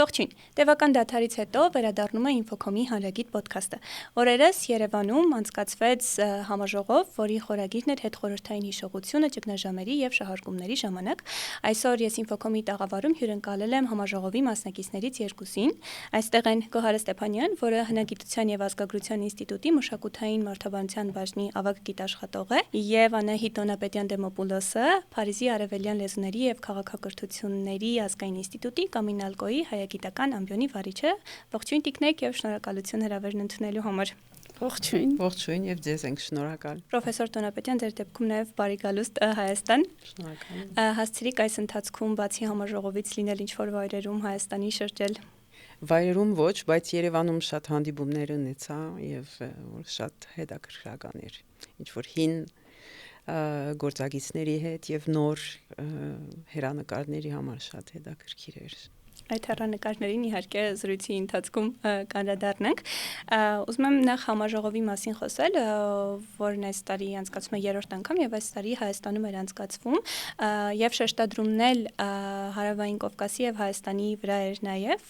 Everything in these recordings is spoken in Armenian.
Ողջույն, տևական դադարից հետո վերադառնում է Infocom-ի հանրագիր ոդքասթը։ Օրերս Երևանում անցկացվեց համաժողով, որի խորագիրն էր հետխորհրդային հիշողությունը ճգնաժամերի եւ շահարկումների ժամանակ։ Այսօր ես Infocom-ի տաղավարում հյուրընկալել եմ համաժողովի մասնակիցներից երկուսին։ Այստեղ են Գոհար Ստեփանյան, որը հնագիտության եւ ազգագրության ինստիտուտի մշակութային մարդաբանության բաժնի ավագ գիտաշխատող է, եւ Անահիտ Դեմոպուլոսը, Փարիզի արևելյան լեզուների եւ քաղաքակրթությունների ազգային ինստիտուտի Կամինալկոյի հայագիտական ամբիոնի վարիչը։ Ողջույն տիկնեք եւ շնորհակալություն հրավերն ընդունելու համար։ Ողջույն եւ ձեզ ենք շնորհակալ։ Պրոֆեսոր Տոնապետյան, ձեր դեպքում նաեւ բարի գալուստ Հայաստան։ Շնորհակալ։ Հասցրիք այս ընթացքում բացի համաժողովից լինել ինչ-որ վայրերում Հայաստանի շրջել։ Վայրերում ոչ, բայց Երևանում շատ հանդիպումներ ունեցա եւ որ շատ հետաքրքրական էր։ Ինչ որ հին գործակիցների հետ եւ նոր հերանեկարների համար շատ հետաքրքիր էր։ Այդ հեռանկարներին իհարկե զրույցի ընթացքում կանդրադառնանք։ Ուզում եմ նախ համաժողովի մասին խոսել, որն այս տարի անցկացվում է երրորդ անգամ եւ այս տարի Հայաստանում էր անցկացվում եւ շեշտադրումն էլ Հարավային Կովկասի եւ Հայաստանի վրա էր նաեւ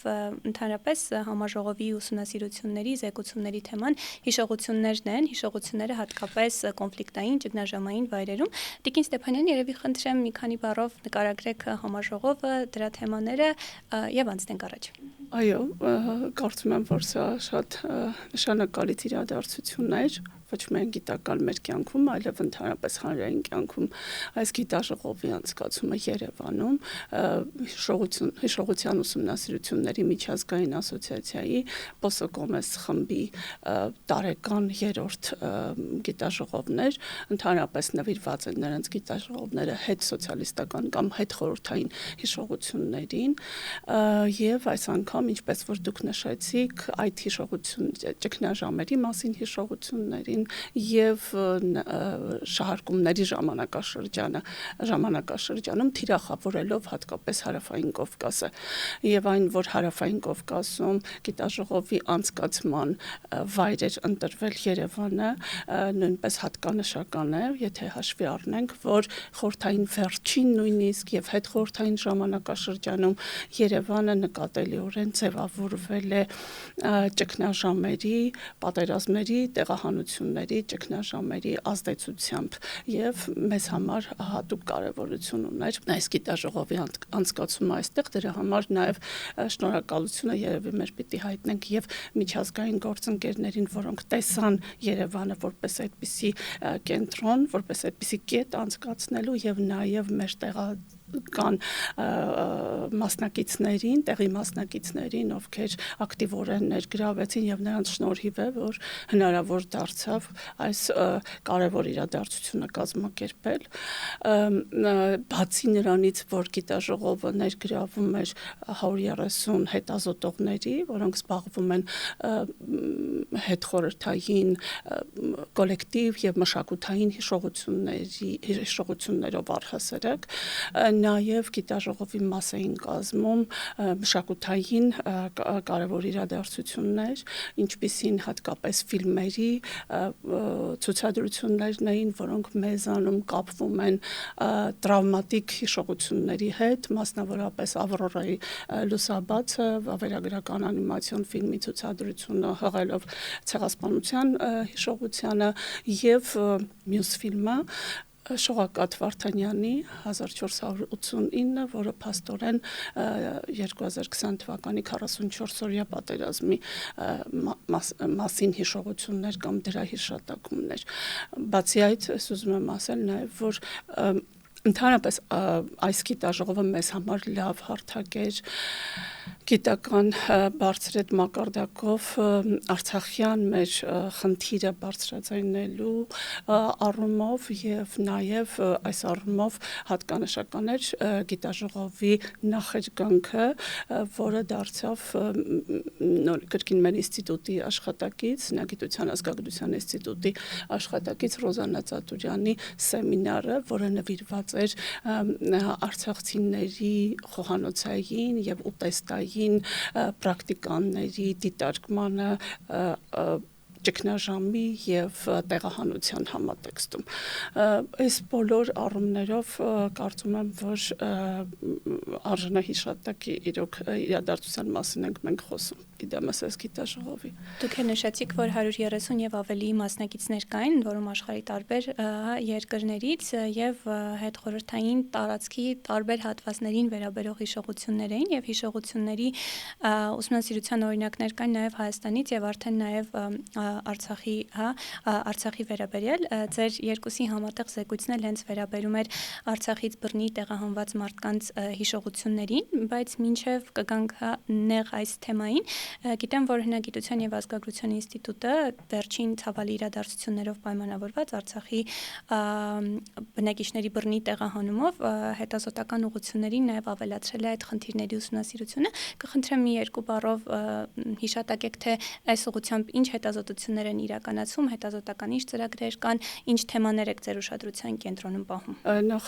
ընդհանրապես համաժողովի ուսումնասիրությունների, զեկուցումների թեման հիշողություններն են, հիշողությունները հատկապես կոնֆլիկտային ճգնաժամային վայրերում։ Տիկին Ստեփանյան, երևի խնդրեմ մի քանի բառով նկարագրեք համաժողովը, դրա թեմաները եւ անցնենք առաջ։ Այո, կարծում եմ, որ սա շատ նշանակալից իրադարձություն էր, ոչ միայն գիտական մեր կյանքում, այլև ընդհանրապես հանրային կյանքում այս գիտաժողովի անցկացումը Երևանում հիշողության ուսումնասիրությունների միջազգային ասոցիացիայի Պոսոկոմես խմբի տարեկան երրորդ գիտաժողովներ, ընդհանրապես նվիրված են նրանց գիտաժողովները հետ սոցիալիստական կամ հետ խորհրդային հիշողություններին եւ այս անգամ, ինչպես որ դուք նշեցիք, այդ ճգնաժամերի մասին հիշողություններին եւ շահարկումների ժամանակաշրջանում թիրախավորելով հատկապես Հարավային Կովկասը եւ այն, որ Հարավային Կովկասում գիտաժողովի անցկացման վայր էր ընտրվել Երևանը, նույնպես հատկանշական է, եթե հաշվի առնենք, որ խորհրդային վերջին նույնիսկ եւ հետխորհրդային ժամանակաշրջանում Երևանը նկատելիորեն ձևավորվել է ճգնաժամերի, պատերազմների, տեղահանությունների, ճգնաժամերի ազդեցությամբ եւ մեզ համար հատուկ կարեւորություն ուներ այս գիտաժողովի անցկացումը այստեղ, դրա համար նաեւ շնորհակալությունը երևի մեր պիտի հայտնենք եւ միջազգային գործընկերներին, որոնք տեսան Երևանը որպես այդպիսի կենտրոն, որպես այդպիսի կետ անցկացնելու եւ նաեւ մեր կան մասնակիցներին, տեղի մասնակիցներին, ովքեր ակտիվորեն ներգրավեցին եւ նրանց շնորհիվ է, որ հնարավոր դարձավ այս կարևոր իրադարձությունը կազմակերպել։ Բացի նրանից, որ գիտաժողովը ներգրավում էր 130 հետազոտողների, որոնք զբաղվում են հետխորհրդային կոլեկտիվ եւ մշակութային հիշողություններով առհասարակ, նաև գիտաժողովի մաս էին կազմում մշակութային կարևոր իրադարձություններ, ինչպիսին հատկապես ֆիլմերի ցուցադրություններն էին, որոնք մեզանում կապվում են տրավմատիկ հիշողությունների հետ, մասնավորապես Ավրորայի լուսաբացը, վավերագրական անիմացիոն ֆիլմի ցուցադրությունը հղելով ցեղասպանության հիշողությանը եւ մյուս ֆիլմը Շողակաթ Վարդանյանի 1489, որը փաստորեն 2020 թվականի 44-օրյա պատերազմի մասին հիշողություններ կամ դրա հիշատակումներ։ Բացի այդ, ես ուզում եմ ասել նաև, որ ընդհանրապես այս գիտաժողովը մեզ համար լավ հարթակ էր գիտական բարձրետ մակարդակով արցախյան մեր խնդիրը բարձրաձայնելու առումով եւ նաեւ այս առումով հատկանշական էր գիտաժողովի նախերգանքը, որը դարձավ նոր կրկին մեր ինստիտուտի աշխատակից, Հնագիտության ազգագրության ինստիտուտի աշխատակից Ռոզաննա Ծատուրյանի սեմինարը, որը նվիրված էր արցախցիների խոհանոցային եւ ուտեստային պրակտիկաների դիտարկմանը ճգնաժամի եւ տեղահանության համատեքստում։ Այս բոլոր առումներով կարծում եմ, որ արժանահիշատակի իրոք իրադարձության մասին ենք մենք խոսում։ Իդեմս այս գիտաժողովի։ Դուք նշեցիք, որ 130 եւ ավելի մասնակիցներ կային, որում աշխարհի տարբեր երկրներից եւ հետխորհրդային տարածքի տարբեր հատվածներին վերաբերող հիշողություններ էին եւ հիշողությունների ուսումնասիրության օրինակներ կային նաեւ Հայաստանից եւ արդեն նաեւ Արցախի, Արցախի վերաբերյալ ձեր երկուսի համատեղ զեկույցն էլ հենց վերաբերում էր Արցախից բռնի տեղահանված մարդկանց հիշողություններին, բայց մինչեւ կգանք նեղ այս թեմային, գիտեմ, որ Հնագիտության եւ ազգագրության ինստիտուտը վերջին ցավալի իրադարձություններով պայմանավորված Արցախի բնակիչների բռնի տեղահանումով հետազոտական ուղղություններին նաեւ ավելացրել է այդ խնդիրների ուսումնասիրությունը։ Կխնդրեմ մի երկու բառով հիշատակեք, թե այս ուղղությամբ ինչ հետազոտություններ են իրականացում, հետազոտական ինչ ծրագրեր կան, ինչ թեմաներ եք ձեր ուշադրության կենտրոնում պահում։ Նախ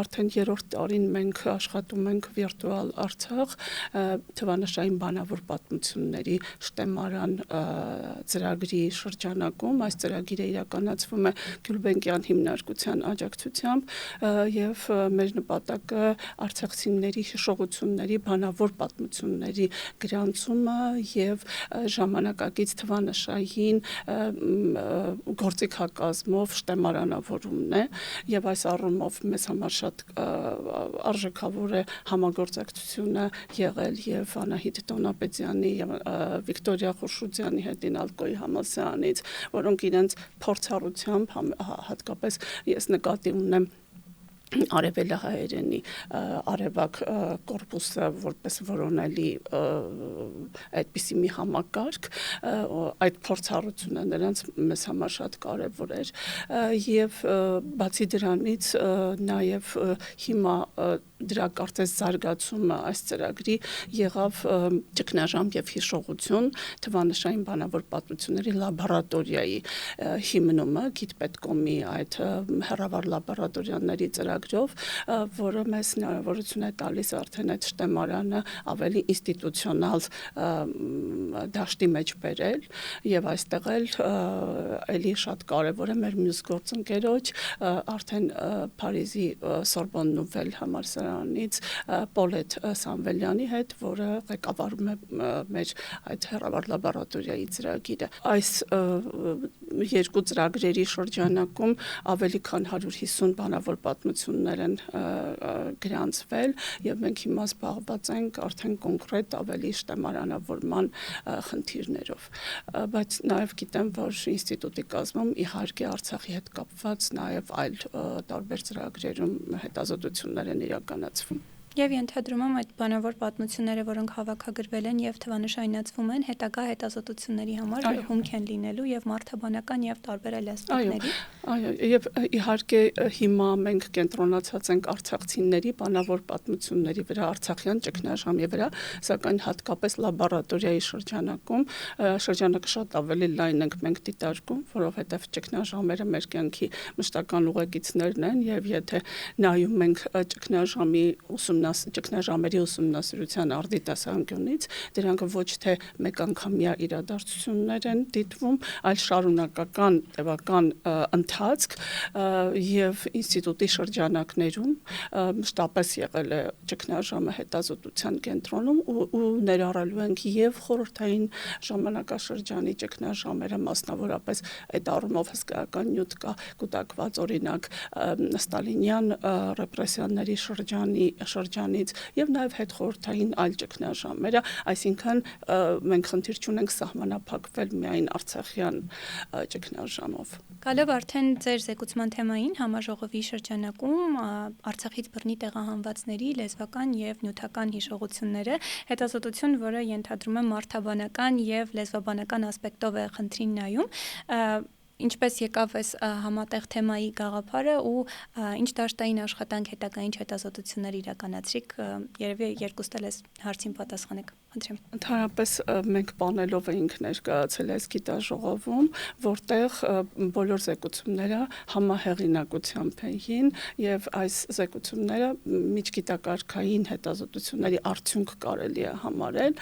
արդեն 3-րդ տարին մենք աշխատում ենք վիրտուալ Արցախ թվանշային բանավոր պատմությունների շտեմարան ծրագրի շրջանակում։ Այս ծրագիրը իրականացվում է Գյուլբենկյան հիմնարկության աջակցությամբ եւ մեր նպատակը արցախցիների հիշողությունների բանավոր պատմությունների գրանցումը եւ ժամանակակից թվանշային գործիքակազմով շտեմարանավորումն է եւ այս առումով մեզ համար շատ արժեքավոր է համագործակցությունը եղել եւ Անահիտ Տոնապետյանի եւ Վիկտորիա Խոշուձյանի հետ Ինալկոյի համալսարանից, որոնք իրենց փորձառությամբ հատկապես ես նկատի ունեմ արևելահայերենի արևակ կորպուսը որպես որոնելի այդպիսի մի համակարգ, այդ փորձառությունը նրանց մեզ համար շատ կարևոր էր եւ բացի դրանից նաեւ հիմա դրա կարծես զարգացումը այս ծրագրի եղավ ճգնաժամ եւ հիշողություն թվանշային բանավոր պատմությունների լաբորատորիայի հիմնումը գիտպետկոմի այդ հեռավար լաբորատորիաների ծրագրով, որը մեզ հնարավորություն է տալիս արդեն այդ շտեմարանը ավելի ինստիտուցիոնալ դաշտի մեջ բերել եւ այստեղ էլ էլի շատ կարեւոր է մեր մյուս գործընկերոջ արդեն Փարիզի Սորբոն Նուվել համալսարանից Պոլետ Սամվելյանի հետ, որը ղեկավարում է մեր այդ հեռավար լաբորատորիայի ծրագիրը։ Այս երկու ծրագրերի շրջանակում ավելի քան 150 բանավոր պատմություններ են գրանցվել եւ մենք հիմա զբաղված ենք արդեն կոնկրետ ավելի շտեմարանավորման խնդիրներով։ Բայց նաեւ գիտեմ, որ ինստիտուտի կազմում իհարկե Արցախի հետ կապված նաեւ այլ տարբեր ծրագրերում հետազոտություններ են իրականացվում։ Եվ ենթադրում եմ այդ բանավոր պատմությունները, որոնք հավաքագրվել են եւ թվանշայնացվում են, հետագա հետազոտությունների համար հումք են լինելու եւ մարդաբանական եւ տարբեր ասպեկտների։ Այո, եւ իհարկե հիմա մենք կենտրոնացած ենք արցախցիների բանավոր պատմությունների վրա, արցախյան ճգնաժամի վրա, սակայն հատկապես լաբորատորիայի շրջանակում շրջանակը շատ ավելի լայն ենք մենք դիտարկում, որովհետեւ ճգնաժամերը մեր կյանքի մշտական ուղեկիցներն են եւ եթե նայում ենք ճգնաժամի ճգնաժամերի ուսումնասիրության արդիտասանկյունից, դրանք ոչ թե մեկ անգամյա իրադարձություններ են դիտվում, այլ շարունակական տևական ընթացք եւ ինստիտուտի շրջանակներում մշտապես եղել է ճգնաժամը հետազոտության կենտրոնում ու ներառելու ենք եւ խորհրդային ժամանակաշրջանի ճգնաժամերը, մասնավորապես այդ առումով հսկայական նյութ կա կուտակված օրինակ ստալինյան ռեպրեսիաների շրջանից եւ նաեւ հետխորհրդային այլ ճգնաժամերը, այսինքն մենք խնդիր չունենք սահմանափակվել միայն արցախյան ճգնաժամով։ Գալով արդեն ձեր զեկուցման թեմային համաժողովի շրջանակում Արցախից բռնի տեղահանվածների լեզվական եւ նյութական հիշողությունները, հետազոտություն, որը ենթադրում է մարդաբանական եւ լեզվաբանական ասպեկտով է խնդրին նայում, ինչպես եկավ այս համատեղ թեմայի գաղափարը ու ինչ դաշտային աշխատանք հետագային հետազոտություններ իրականացրիք, երևի երկուստ էլ այս հարցին պատասխանեք։ Ընդհանրապես մենք պանելով էինք ներկայացել այս գիտաժողովում, որտեղ բոլոր զեկուցումները համահեղինակությամբ էին եւ այս զեկուցումները միջգիտակարգային հետազոտությունների արդյունք կարելի է համարել,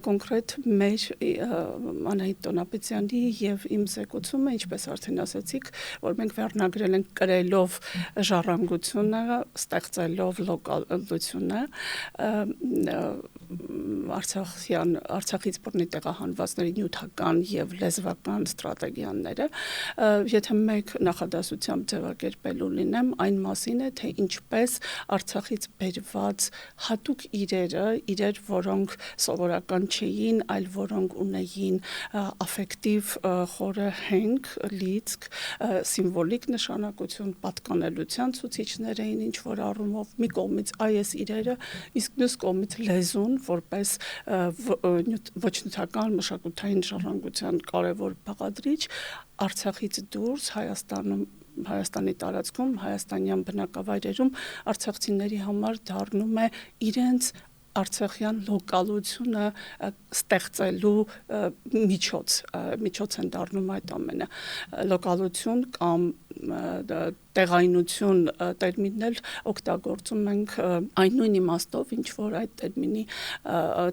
կոնկրետ մեր Անահիտ Տոնապետյանի եւ իմ զեկուցումը, ինչպես արդեն ասացիք, որ մենք վերնագրել ենք կրելով ժառանգությունը, ստեղծելով լոկալ ընտրությունը, Արցախից բռնի տեղահանվածների նյութական եւ լեզվական ստրատեգիաները, եթե մեկ նախադասությամբ ձևակերպելու լինեմ, այն մասին է, թե ինչպես Արցախից բերված հատուկ իրեր, որոնք սովորական չէին, այլ որոնք ունեին աֆեկտիվ խորը հենք, լիցք, սիմվոլիկ նշանակություն, պատկանելության ցուցիչներ էին ինչ որ առումով, մի կողմից այս իրերը, իսկ մյուս կողմից լեզուն, որպես ոչ նյութական մշակութային ժառանգության կարևոր բաղադրիչ Արցախից դուրս Հայաստանի տարածքում, հայաստանյան բնակավայրերում արցախցիների համար դառնում է իրենց արցախյան լոկալությունը ստեղծելու միջոց են դառնում այդ ամենը լոկալություն կամ տեղայնություն տերմինն էլ օգտագործում ենք այն նույն իմաստով, ինչ որ այդ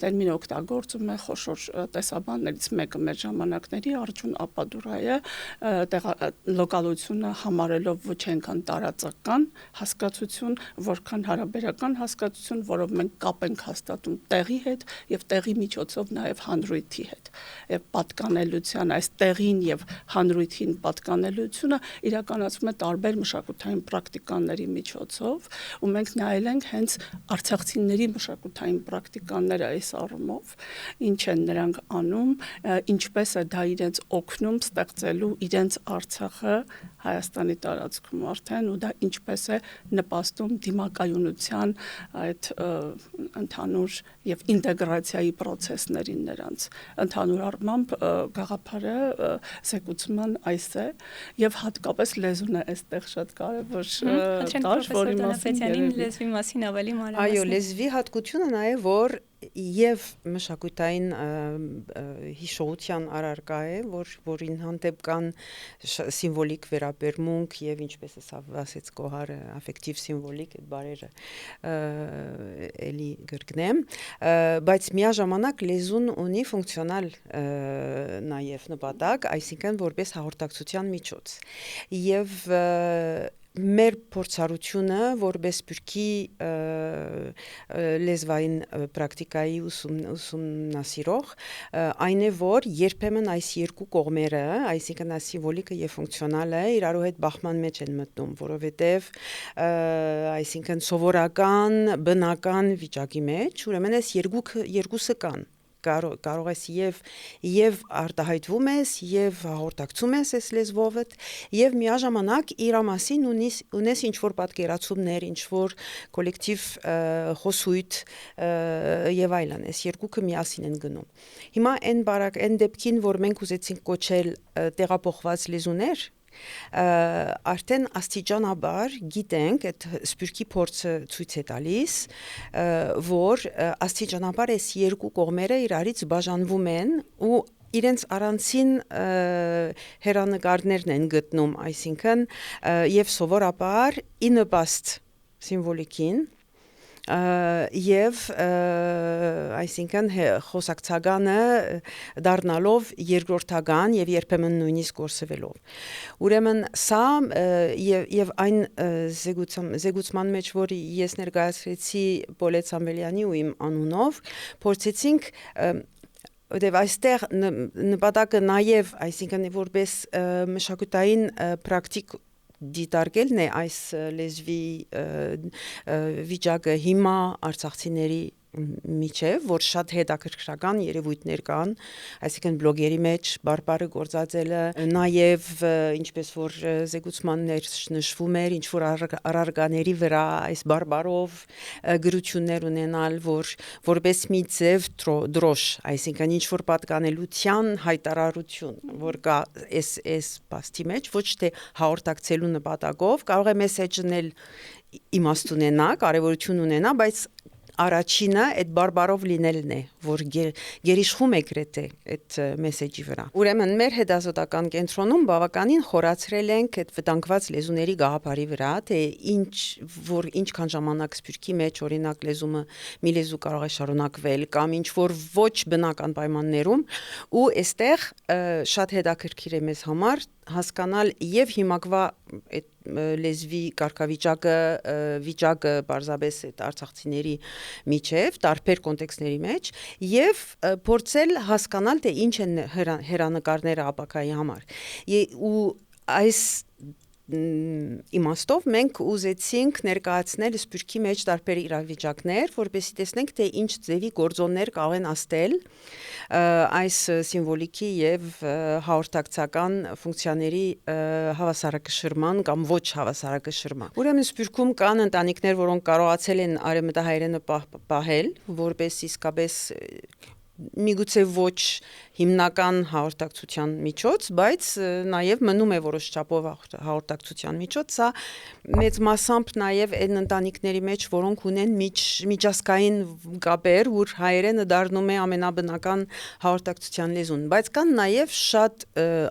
տերմինը օգտագործում է խոշոր տեսաբաններից մեկը մեր ժամանակների Արջուն Ապադուրայը լոկալությունը համարելով ոչ այնքան տարածական հասկացություն, որքան հարաբերական հասկացություն, որով մենք կապ ենք հաստատում տեղի հետ եւ տեղի միջոցով նաեւ հանրույթի հետ եւ պատկանելության այս տեղին եւ հանրույթին պատկանելությունը իրականացվում է տարբեր մշակութային պրակտիկաների միջոցով ու մենք նայել ենք հենց արցախցիների մշակութային պրակտիկաները այս առումով ինչ են նրանք անում ինչպես է դա իրենց օգնում ստեղծելու իրենց Արցախը Հայաստանի տարածքում արդեն ու դա ինչպես է նպաստում դիմակայունության այդ ընդհանուր եւ ինտեգրացիայի process-ներին նրանց ընդհանուր առմամբ գաղափարը զեկուցման այս է եւ հատկապես լեզուն է այստեղ շատ կարևոր դաշ, որի մասին լեզվի մասին ավելի մանրամասն։ Այո, լեզվի հատկությունը նաեւ որ եւ մշակութային հիշողության առարկա է, որին հանդեպ կան սիմվոլիկ վերաբերմունք եւ ինչպես ասեց Կոհարը, աֆեկտիվ սիմվոլիկ այդ բարերը էլի գրգնեմ, բայց միաժամանակ լեզուն ունի ֆունկցիոնալ նաեւ նպատակ, այսինքն որպես հաղորդակցության միջոց։ Եւ մեր փորձառությունը որպես բուրքի լեզվային պրակտիկայի ուսումնասիրող այն է որ երբեմն այս երկու կողմերը, այսինքն սիմվոլիկը եւ ֆունկցիոնալը իրարու հետ բախման մեջ են մտնում, որովհետեւ այսինքն սովորական բնական վիճակի մեջ ուրեմն այս երկուսը կան կարող ես եւ արտահայտվում ես եւ հաղորդակցում ես այս լեզվովդ եւ միաժամանակ իր մասին ունես ինչ որ պատկերացումներ, ինչ որ կոլեկտիվ խոսույթ եւ այլն, այս երկուքը միասին են գնում։ Հիմա այն դեպքին, որ մենք ուզեցինք կոչել տեղափոխված լեզուներ, արդեն աստիճանաբար գիտենք այդ սպյուրքի փորձը ցույց է տալիս, որ աստիճանաբար այս երկու կողմերը իրարից բաժանվում են ու իրենց առանցին հերանեկարներն են գտնում, այսինքն եւ սովորաբար ի նպաստ սիմվոլիկին եւ այսինքն խոսակցականը դառնալով երկրորդական եւ երբեմն նույնիսկ կորսվելով։ Ուրեմն սա եւ այն զեկուցման մեջ, որ ես ներկայացրեցի Պոլետ Սամվելյանի ու իմ անունով, փորձեցինք Դե այստեղ նպատակը նաեւ, այսինքն որպես մշակութային պրակտիկ դիտարկելն է այս լեզվի վիճակը հիմա արցախցիների միջև, որ շատ հետաքրքրական երևույթներ կան, այսինքն բլոգերի մեջ բարբարը գործածելը, նաև ինչպես որ զեկուցմաններ նշվում էր, ինչ որ առարգաների վրա այս բարբարով գրություններ ունենալ, որպես մի ձև դրոշ, այսինքն ինչ որ պատկանելության հայտարարություն, որ կա այս բաստի մեջ, ոչ թե հաղորդակցելու նպատակով, կարող է մեսեջնել իմաստ ունենա, կարևորություն ունենա, բայց առաջինը այդ բարբարով լինելն է, որ գերիշխում է գրեթե այդ մեսեջի վրա։ Ուրեմն մեր հետազոտական կենտրոնում բավականին խորացրել ենք այդ վտանգված լեզուների գաղափարի վրա, թե ինչքան ժամանակ սփյուռքի մեջ օրինակ լեզումը մի լեզու կարող է շարունակվել կամ ինչ որ ոչ բնական պայմաններում, ու այստեղ շատ հետաքրքիր է մեզ համար հասկանալ եւ հիմակվա այդ լեզվի վիճակը պարզապես այդ արցախցիների միջև տարբեր կոնտեքստների մեջ եւ փորձել հասկանալ թե ինչ են հերանեկարները ապակայի համար ու այս իմաստով մենք ուզեցինք ներկայացնել սփյուռքի մեջ տարբեր իրավիճակներ, որպեսզի տեսնենք թե ինչ ձևի գործոններ կարող են աստել այս սիմվոլիկի եւ հաղորդակցական ֆունկցիաների հավասարակշռման կամ ոչ հավասարակշռման։ Ուրեմն սփյուռքում կան ընտանիքներ, որոնք կարողացել են արևմտահայերենը պահել, որպես իսկապես միգուցե ոչ հիմնական հաղորդակցության միջոց, բայց նաև մնում է որոշ չափով հաղորդակցության միջոց, սա մեծ մասամբ նաև այն ընտանիքների մեջ, որոնք ունեն միջազգային կապեր, որ հայերենը դառնում է ամենաբնական հաղորդակցության լեզուն, բայց կան նաև շատ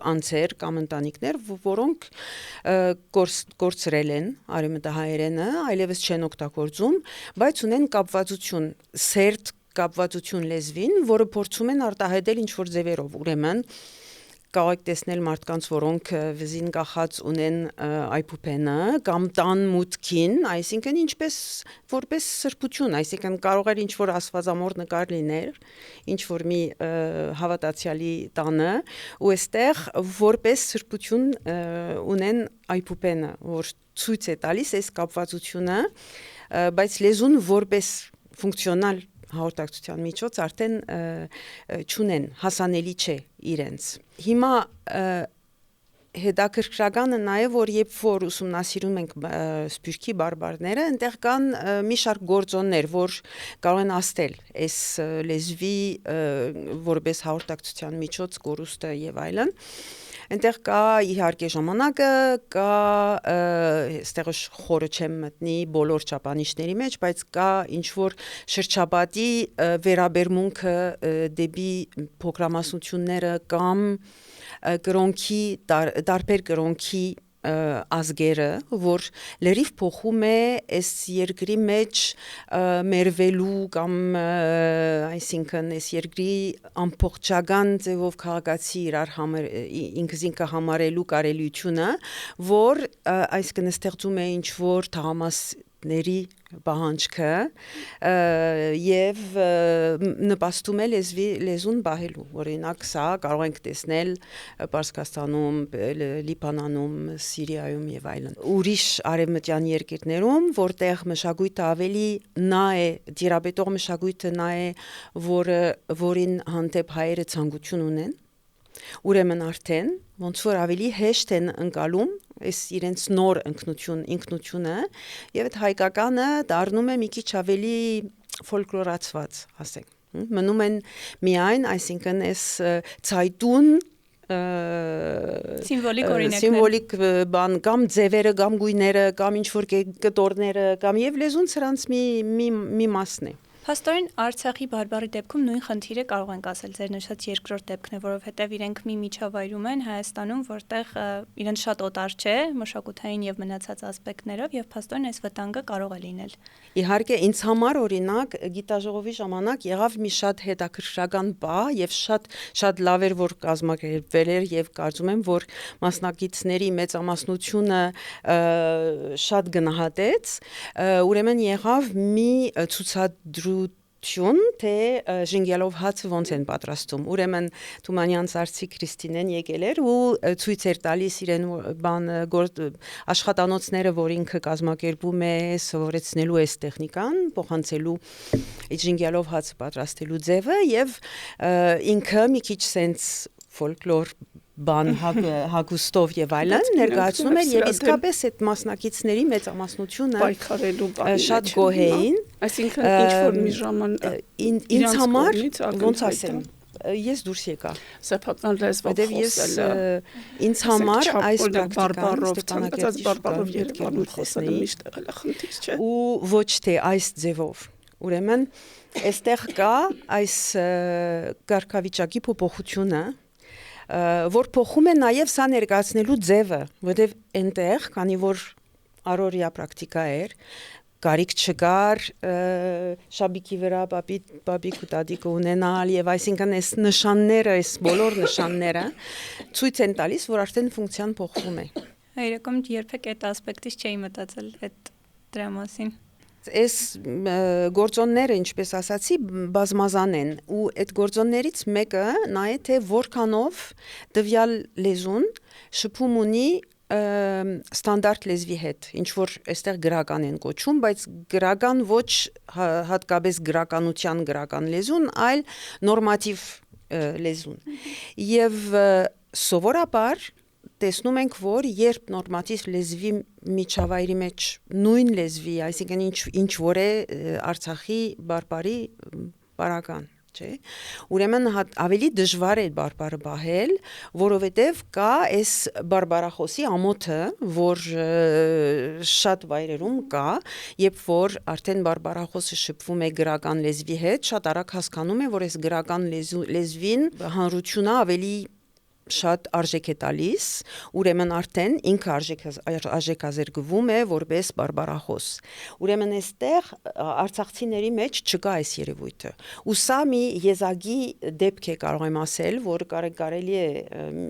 անձեր կամ ընտանիքներ, որոնք կորցրել են արևմտահայերենը, այլևս չեն օգտագործում, բայց ունեն կապվածություն, սերտ կապվածություն լեզվին, որը փորձում են արտահայտել ինչ-որ ձևերով։ Ուրեմն կարող եք տեսնել մարդկանց, որոնք վզին կախած ունեն այփուփենը կամ տան մուտքին, այսինքն ինչպես որպես սրբություն, այսինքն կարող էր ինչ-որ աստվածամոր նկար լիներ, ինչ-որ մի հավատացյալի տանը, ու այստեղ որպես սրբություն ունեն այփուփենը, որ ցույց է տալիս այս կապվածությունը, բայց լեզուն որպես ֆունկցիոնալ հաղորդակցության միջոց արդեն չունեն, հասանելի չէ իրենց։ Հիմա հետաքրքրականը նաև որ երբ որ ուսումնասիրում ենք սփյուռքի բարբարները, այնտեղ կան մի շարք գործոններ, որ կարող են աստել այս լեզվի որպես հաղորդակցության միջոց, կորուստը եւ այլն։ Այնտեղ կա իհարկե ժամանակը, կա այստեղ խորը չեմ մտնի բոլոր չափանիշների մեջ, բայց կա ինչ որ շրջապատի վերաբերմունքը դեպի փոքրամասնությունները կամ կրոնքի տարբեր կրոնքի ազգերը, որ լրիվ փոխում է այս երկրի մեջ մերվելու կամ այսինքն այս երկրի ամբողջական ձևով քաղաքացի իրար ինքզինքը համարելու կարելիությունը, որ այսինքն ստեղծում է ինչ որ թաղամասների պահանջքը եւ նպաստում է լեզուն բահելու։ Օրինակ սա կարող ենք տեսնել Պարսկաստանում, Լիբանանում, Սիրիայում եւ այլն։ Ուրիշ արևմտյան երկրներում, որտեղ մշակույթը ավելի նա է, դիրապետող մշակույթը նա է, որին հանդեպ հայերը ցանկություն ունեն, ուրեմն արդեն ոնց որ ավելի հեշտ են ընկալում այս իրենց նոր ինքնությունը եւ այդ հայկականը դառնում է մի քիչ ավելի ֆոլկլորացված, ասենք։ Մնում են միայն, այսինքն այս ցայտուն սիմվոլիկ օրինակներ, սիմվոլիկ բան կամ ձևերը կամ գույները կամ ինչ որ կտորները կամ եւ լեզուն սրանց մի մասն է։ Փաստորեն Արցախի բարբարի դեպքում նույն խնդիրը կարող ենք ասել ձեր նշած երկրորդ դեպքն է, որովհետև իրենք մի միջավայրում են Հայաստանում, որտեղ իրենց շատ օտար չէ մշակութային եւ մնացած ասպեկտներով եւ փաստորեն այս վտանգը կարող է լինել։ Իհարկե ինձ համար օրինակ գիտաժողովի ժամանակ եղավ մի շատ հետաքրքրական բան եւ շատ լավ էր որ կազմակերպվել էր եւ կարծում եմ որ մասնակիցների մեծամասնությունը շատ գնահատեց, ուրեմն եղավ մի ցուցադրություն թե ժինգյալով հացը ոնց են պատրաստում։ Ուրեմն Թումանյան Սարսի Քրիստինեն եկել էր ու ցույց էր տալիս իրեն աշխատանոցները, որ ինքը կազմակերպում է, սովորեցնելու այս տեխնիկան, փոխանցելու ժինգյալով հացը պատրաստելու ձևը եւ ինքը մի քիչ sense ֆոլկլոր բան հագուստով եւ այլն ներկայացնում էր եւ իսկապես այդ մասնակիցների մեծամասնությունը պայքարելու բան շատ գոհ էին, այսինքն ինչ որ մի ժամանակ ինձ համար ոնց ասեմ ես դուրս եկա սեփական լեզվով խոսելը ինձ համար այս բարբարով ցանկացած բարբարով Երևանում խոսելը միշտ եղել է խնդիր, չէ՞։ ու ոչ թե այս ձևով ուրեմն այստեղ կա այս կարգավիճակի փոփոխությունը որ փոխում է նաև սա ներկայացնելու ձևը, որտեղ այնտեղ, քանի որ առօրյա պրակտիկա էր, կարիք չկար շաբիկի վրա պապիկ ու տատիկը ունենալ եւ այսինքն այս նշանները, այս բոլոր նշանները ցույց են տալիս, որ արդեն ֆունկցիան փոխվում է։ Իրականում երբեք այդ ասպեկտից չէի մտածել այդ դրա մասին։ Այս գործոնները, ինչպես ասացի, բազմազան են ու այդ գործոններից մեկը նա է թե որքանով տվյալ լեզուն շփում ունի ստանդարտ լեզվի հետ, ինչ որ այստեղ գրական են կոչում, բայց գրական ոչ հատկապես գրական լեզուն, այլ նորմատիվ լեզուն։ Եվ սովորաբար տեսնում ենք, որ երբ նորմատիվ լեզվի միջավայրի մեջ նույն լեզվի, այսինքն ինչ որ է Արցախի բարբարի բարական, չէ։ Ուրեմն ավելի դժվար է բարբարը բահել, որովհետև կա այս բարբարախոսի ամոթը, որ շատ վայրերում կա, երբ որ արդեն բարբարախոսը շփվում է գրական լեզվի հետ, շատ արագ հասկանում է, որ այս գրական լեզվին հանրությունը ավելի շատ արժեք է տալիս, ուրեմն արդեն ինքը արժեքազրկվում է որպես բարբարախոս։ Ուրեմն այստեղ արցախցիների մեջ չկա այս երևույթը։ Ու սա մի եզակի դեպք է կարող եմ ասել, որ կարելի է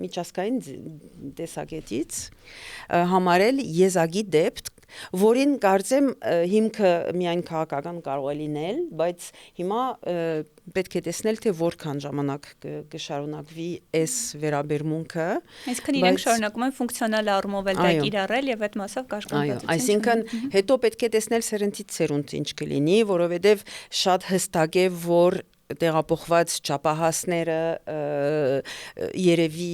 միջազգային տեսակետից համարել եզակի դեպք, որին կարծեմ հիմքը միայն քաղաքական կարող է լինել, բայց հիմա պետք է տեսնել, թե որքան ժամանակ կշարունակվի այս վերաբերմունքը։ Այսինքն իրենք շարունակում են ֆունկցիոնալ առումով էլ դա կիրառել եւ այդ մասով կաշկանդվածություն։ Այսինքն հետո պետք է տեսնել սերնդից սերունդ ինչ կլինի, որովհետեւ շատ հստակ է, որ տեղափոխված ճապահասները երևի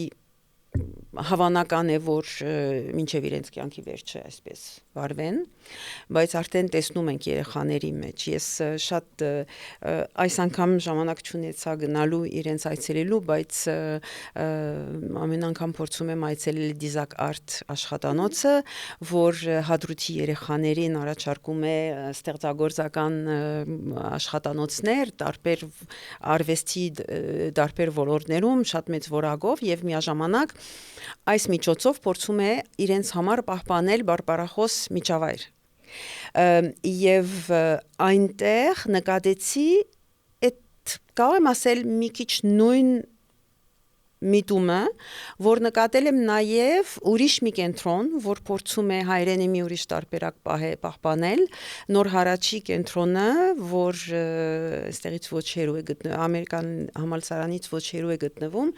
հավանական է, որ մինչև իրենց կյանքի վերջը այսպես վարվեն, բայց արդեն տեսնում ենք երեխաների մեջ։ Ես շատ այս անգամ ժամանակ չունեցա գնալու իրենց այցելելու, բայց ամեն անգամ փորձում եմ այցելել Դիզակ Արտ աշխատանոցը, որ Հադրութի երեխաներին առաջարկում է ստեղծագործական աշխատանոցներ, տարբեր արվեստի տարբեր ոլորտներում, շատ մեծ որակով եւ միաժամանակ այս միջոցով փորձում է իրենց համար պահպանել բարբարախոս միջավայր։ Եվ այնտեղ նկատեցի այդ կարող եմ ասել մի քիչ նույն միտումը, որ նկատել եմ նաև ուրիշ մի կենտրոն, որ փորձում է հայրենի մի ուրիշ տարբերակ պահպանել, Նոր Հարաճի կենտրոնը, որ այստեղից ոչ հեռու է գտնվում, ամերիկան համալսարանից ոչ հեռու է գտնվում,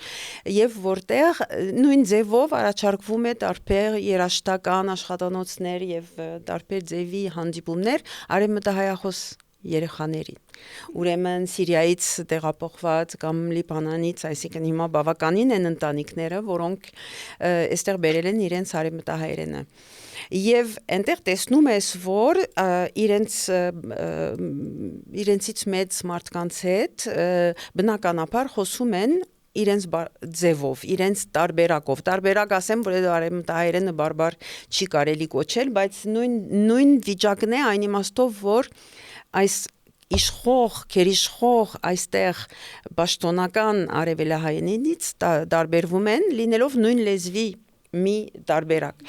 եւ որտեղ նույն ձևով առաջարկվում է տարբեր երաժշտական աշխատանոցներ եւ տարբեր ձևի հանդիպումներ արևմտահայախոս երեխաներին։ Ուրեմն Սիրիայից տեղափոխված կամ Լիբանանից, այսինքն հիմա բավականին են ընտանիքները, որոնք այստեղ բերել են իրենց արևմտահայրենը։ Եվ այնտեղ տեսնում ես, որ իրենցից մեծ մարդկանց հետ բնականաբար խոսում են իրենց ձևով, իրենց տարբերակ ասեմ, որ արևմտահայերենը բարբար չի կարելի կոչել, բայց նույն վիճակն է այն իմաստով, որ այս քերիշխող այստեղ պաշտոնական արևելահայերենից տարբերվում են, լինելով նույն լեզվի մի տարբերակ։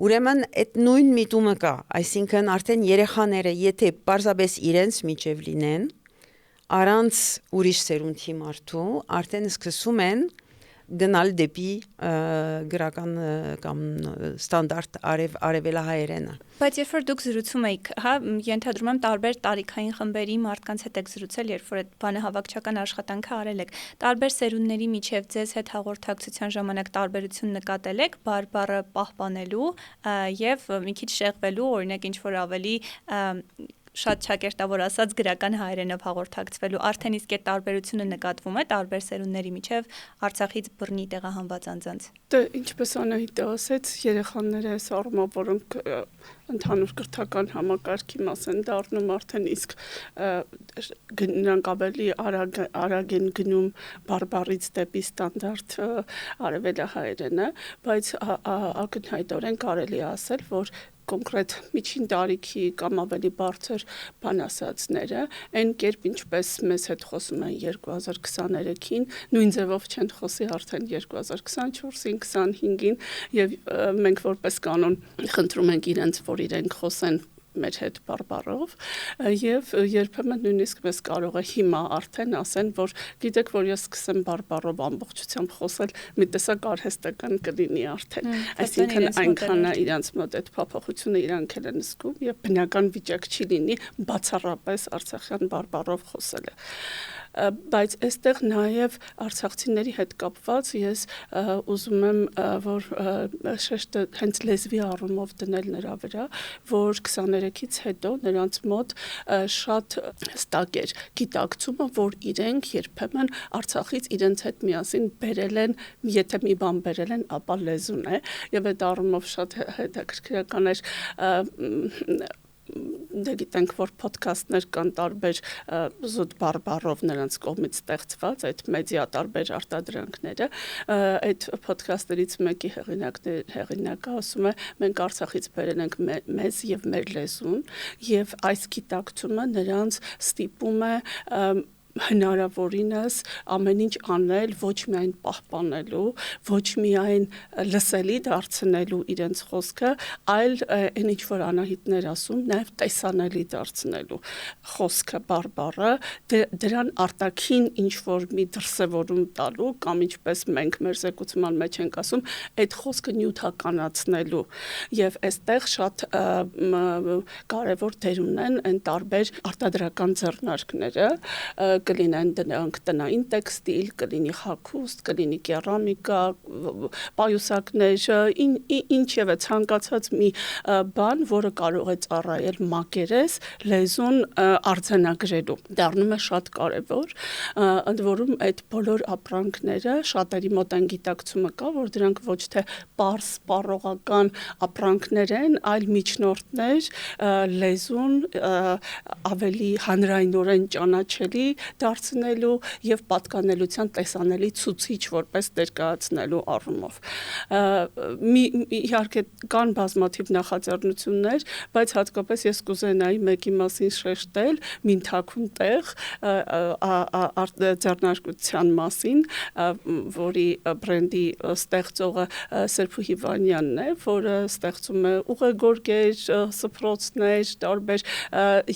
Ուրեմն այդ նույն միտումը կա, այսինքն արդեն երեխաները, եթե պարզապես իրենց միջև լինեն, առանց ուրիշ սերունդի մարդու, արդեն սկսում են գնալ դեպի գրական կամ ստանդարտ արևելահայերենը։ Բայց երբ որ դուք զրուցում եք, հա, ենթադրում եմ տարբեր տարիքային խմբերի մարդկանց հետ եք զրուցել, երբ որ այդ բանահավաքչական աշխատանքը արել եք, տարբեր սերունդների միջև ձեզ հետ հաղորդակցության ժամանակ տարբերություն նկատել եք բարբառը պահպանելու եւ մի քիչ շեղվելու, օրինակ ինչ որ ավելի շատ ճակերտավոր ասած գրական հայերենով հաղորդակցվելու, արդեն իսկ այդ տարբերությունը նկատվում է տարբեր սերունդների միջև Արցախից բռնի տեղահանված անձանց։ Դե ինչպես Անահիտը ասեց, երեխաները այս առումով, որոնք ընդհանուր կրթական համակարգի մաս են դառնում, արդեն իսկ նրանք ավելի արագ են գնում բարբառից դեպի ստանդարտ արևելահայերենը, բայց ակնհայտորեն կարելի է ասել, որ կոնկրետ միջին տարիքի կամ ավելի բարձր բանասացները այն կերպ ինչպես մեզ հետ խոսում են 2023-ին, նույն ձևով չեն խոսի արդեն 2024-ին, 25-ին եւ մենք որպես կանոն խնդրում ենք իրենց, որ իրենք խոսեն մեր հետ բարբառով եւ երբեմն նույնիսկ մեզ կարող է հիմա արդեն ասեն, որ գիտեք, որ ես սկսեմ բարբառով ամբողջությամբ խոսել, մի տեսակ արհեստական կլինի արդեն, այսինքն այնքան է իրանց մոտ այդ փոփոխությունը իրանք են զգում եւ բնական վիճակ չի լինի բացառապես արցախյան բարբառով խոսելը։ Բայց այստեղ նաև արցախցիների հետ կապված ես ուզում եմ, որ շեշտը հենց լեզվի առումով դնել նրա վրա, որ 23-ից հետո նրանց մոտ շատ հստակ էր գիտակցումը, որ իրենք երբեմն Արցախից իրենց հետ միասին բերել են, եթե մի բան բերել են, ապա լեզուն է, եւ այդ առումով շատ հետաքրքրական էր դե գիտենք, որ ոդքասթներ կան տարբեր զուտ բարբառով նրանց կողմից ստեղծված, այդ մեդիա տարբեր արտադրանքները, այդ ոդքասթերից մեկի հեղինակը ասում է, մենք Արցախից բերել ենք մեզ եւ մեր լեզուն, եւ այս գիտակցումը նրանց ստիպում է հնարավորինս ամեն ինչ անել, ոչ միայն պահպանելու, ոչ միայն լսելի դարձնելու իրենց խոսքը, այլ այն ինչ որ Անահիտներ ասում, նաև տեսանելի դարձնելու խոսքը բարբառը, դրան արտաքին ինչ որ մի դրսևորում տալու կամ ինչպես մենք մեր զեկուցման մեջ ենք ասում, այդ խոսքը նյութականացնելու եւ այստեղ շատ կարեւոր դեր ունեն այն տարբեր արտադրական ձեռնարկները, կլինեն դրանք տնային տեքստիլ, կլինի հագուստ, կլինի կերամիկա, պայուսակներ, ինչևէ ցանկացած մի բան, որը կարող է ծառայել մակերես լեզուն արձանագրելու։ Դառնում է շատ կարևոր, ընդ որում այդ բոլոր ապրանքները շատերի մոտ այն գիտակցումը կա, որ դրանք ոչ թե պարզ սպառողական ապրանքներ են, այլ միջնորդներ լեզուն ավելի հանրայնորեն ճանաչելի դարձնելու եւ պատկանելության տեսանելի ցուցիչ որպես ներկայացնելու առումով։ Իհարկե կան բազմաթիվ նախաձեռնություններ, բայց հատկապես ես կուզենայի մեկի մասին շեշտել՝ Մինթաքուն տեղ ձեռնարկության մասին, որի բրենդի ստեղծողը Սերփուհի Վանյանն է, որը ստեղծում է ուղեգորգեր, սփռոցներ, տարբեր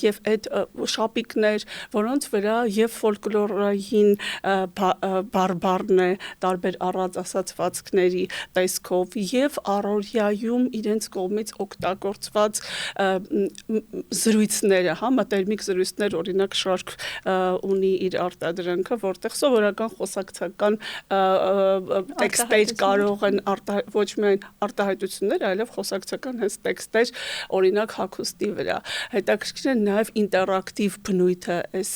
եւ այդ շապիկներ, որոնց վրա եւ ֆոլկլորային բարբառն է, տարբեր առած ասացվածքների տեսքով եւ առօրյայում իրենց կողմից օգտագործված զրույցները, հա, մտերմիկ զրույցներ, օրինակ շարք ունի իր արտադրանքը, որտեղ սովորական խոսակցական տեքստեր կարող են ոչ միայն արտահայտություններ, այլև խոսակցական հենց տեքստեր, օրինակ հագուստի վրա։ Հետաքրքիր է նաեւ ինտերակտիվ բնույթը այս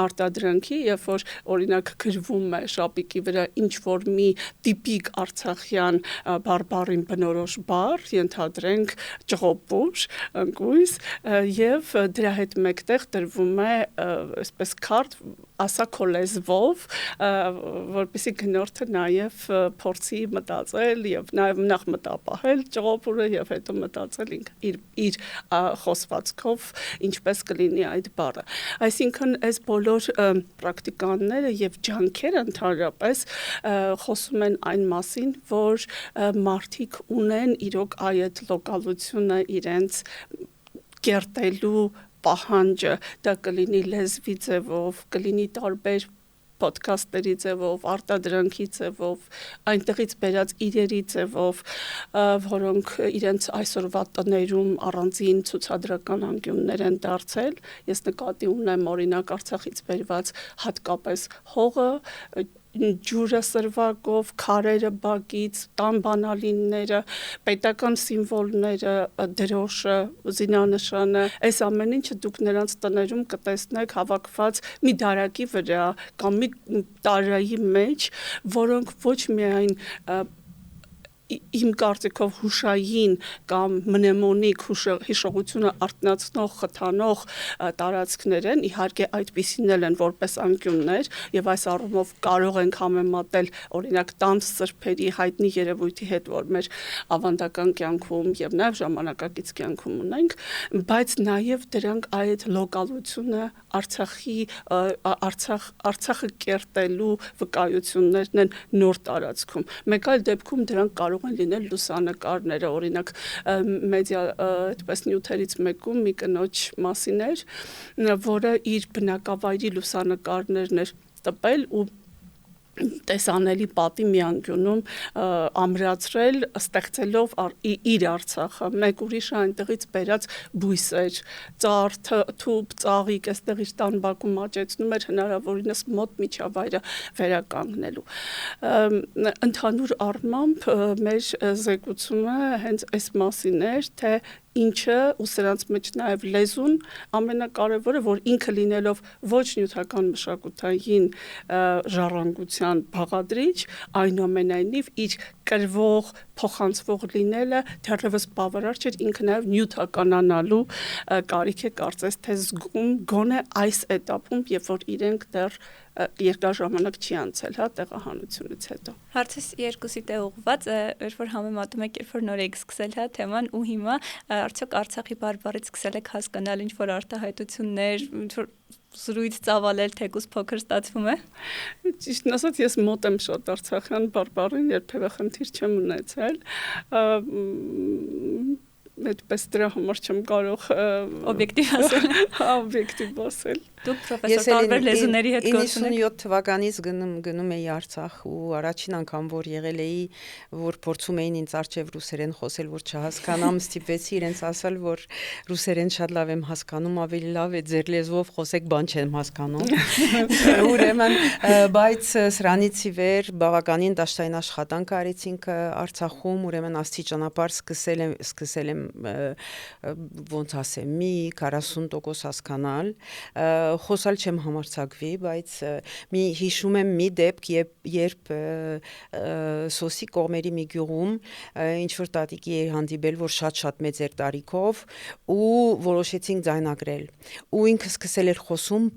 արտադրանքի, երբ որ օրինակ գրվում է շապիկի վրա ինչ որ մի տիպիկ արցախյան բարբառին բնորոշ բառ, ենթադրենք ճղոպուր, ընկույզ, եւ դրա հետ մեկտեղ դրվում է այսպես քարտ, ասա քո լեզվով, որպեսզի գնորդը նաեւ փորձի մտածել եւ նաեւ նախ մտապահել ճղոպուրը եւ հետո մտածել իր խոսվածքով ինչպես կլինի այդ բառը։ Այսինքն այս բոլոր պրակտիկաները եւ ջանքերը ընդհանրապես խոսում են այն մասին, որ մարդիկ ունեն իրոք այդ լոկալությունը իրենց կերտելու պահանջը, դա կլինի լեզվի ձևով, կլինի տարբեր podcast-երի ձևով, արտադրանքի ձևով, այնտեղից բերած իրերի ձևով, որոնք իրենց այսօրվա տներում առանձին ցուցադրական անկյուններ են դարձել։ Ես նկատի ունեմ օրինակ Արցախից բերված հատկապես հողը, ջուրը սրվակով, քարերը բակից, տան բանալինները, պետական սիմվոլները, դրոշը, զինանշանը, այս ամեն ինչը դուք նրանց տներում կտեսնեք հավաքված մի դարակի վրա կամ մի տարայի մեջ, որոնք ոչ միայն իմ կարծիքով հուշային կամ մնեմոնիկ հիշողությունը արտնացնող, խթանող տարածքներ են, իհարկե այդպիսին են որպես անկյուններ եւ այս առումով կարող ենք համեմատել օրինակ տանց սրբերի հայտնի երևույթի հետ, որ մեր ավանդական կյանքում եւ նաեւ ժամանակակից կյանքում ունենք, բայց նաեւ դրանք այդ լոկալությունը Արցախը կերտելու վկայություններն են նոր տարածքում։ Մեկ այլ դեպքում դրանք կարող են լինել լուսանկարները, օրինակ մեդիա այդպես նյութերից մեկում մի կնոջ մասին էր, որը իր բնակավայրի լուսանկարներն էր տպել ու տեսանելի պատի մի անկյունում ամրացրել, ստեղծելով իր Արցախը, մեկ ուրիշը այնտեղից բերած բույսեր, ծառ, թուփ, ծաղիկ, այստեղ իր տան բակում աճեցնում էր հնարավորինս մոտ միջավայրը վերականգնելու։ Ընդհանուր առմամբ մեր զեկուցումը հենց այս մասին էր, թե ինչը ու սրանց մեջ նաև լեզուն ամենակարևորը, որ ինքը լինելով ոչ նյութական մշակութային ժառանգության բաղադրիչ, այնուամենայնիվ իր կրվող, փոխանցվող լինելը դեռևս բավարար չէր, ինքը նաև նյութականանալու կարիք է կարծես թե զգում գոնե այս этаպում, երբ որ իրենք դեռ երկար ժամանակ չի անցել, հա, տեղահանությունից հետո։ Հարցս երկուսիդ է ուղղված, երբ որ համեմատում եք, երբ որ նոր եք սկսել, հա, թեման ու հիմա արդյոք Արցախի բարբառից սկսել եք հասկանալ ինչ որ արտահայտություններ, ինչ որ զրույց ծավալել, թեկուզ փոքր ստացվում է։ Ճիշտն ասած, ես մոտ եմ շատ արցախյան բարբառին, երբևէ խնդիր չեմ ունեցել։ Այդպես դրա համար չեմ կարող օբյեկտիվ ասել։ Օբյեկտիվ ասել։ Դուք պրոֆեսոր տարբեր լեզուների հետ գործ ունեք։ 97 թվականից գնում էի Արցախ ու առաջին անգամ որ եղել էի, որ փորձում էին ինձ արչև ռուսերեն խոսել, որ չհասկանամ, ստիպեցի իրենց ասել, որ ռուսերեն շատ լավ եմ հասկանում, ավելի լավ է ձեր լեզվով խոսեք, բան չեմ հասկանում։ Ուրեմն, բայց սրանից ի վեր բավականին դաշտային աշխատանք արեցինք Արցախում, ուրեմն աստի ճանապարհ սկսել եմ ոնց ասեմ, մի 40% հասկանալ, խոսալ չեմ համարձակվի, բայց հիշում եմ մի դեպք, երբ Սոսի կողմերի մի գյուղում ինչ որ տատիկի էր հանդիպել, որ շատ մեծ էր տարիքով ու որոշեցինք ձայնագրել։ Ու ինքը սկսել էր խոսում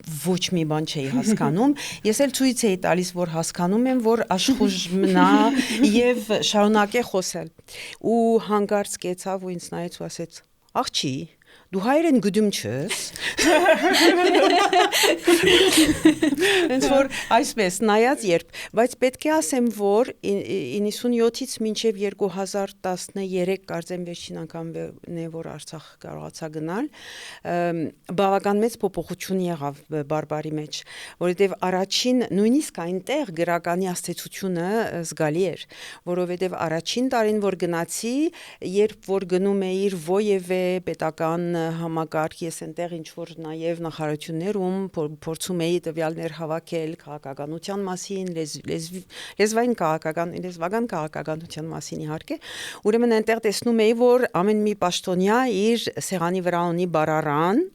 ոչ մի բան չէի հասկանում, ես էլ ցույց էի տալիս, որ հասկանում եմ, որ աշխուժ մնա եւ շարունակե խոսել։ Ու հանկարծ կեցավ ու ինձ նայեց ու ասեց. «Աղջի, դու հայերեն գդում չես»։ Հենց որ այսպես նայած երբ, բայց պետք է ասեմ, որ 97-ից մինչև 2013 կարծեմ վերջին անգամն է, որ Արցախ կարողացա գնալ, բավական մեծ փոփոխություն եղավ բարբարի մեջ, որովհետև առաջին նույնիսկ այնտեղ գրականի աստեցությունը զգալի էր, որովհետև առաջին տարին որ գնացի, երբ որ գնում էիր ովևէ պետական համակարգ, ես այնտեղ ինչ որ նաև նախարարություններում փորձում էի տվյալներ հավաքել քաղաքականության մասին, լեզվական քաղաքականության մասին իհարկե, ուրեմն այնտեղ տեսնում էի, որ ամեն մի պաշտոնյա իր սեղանի վրա ունի բառարան,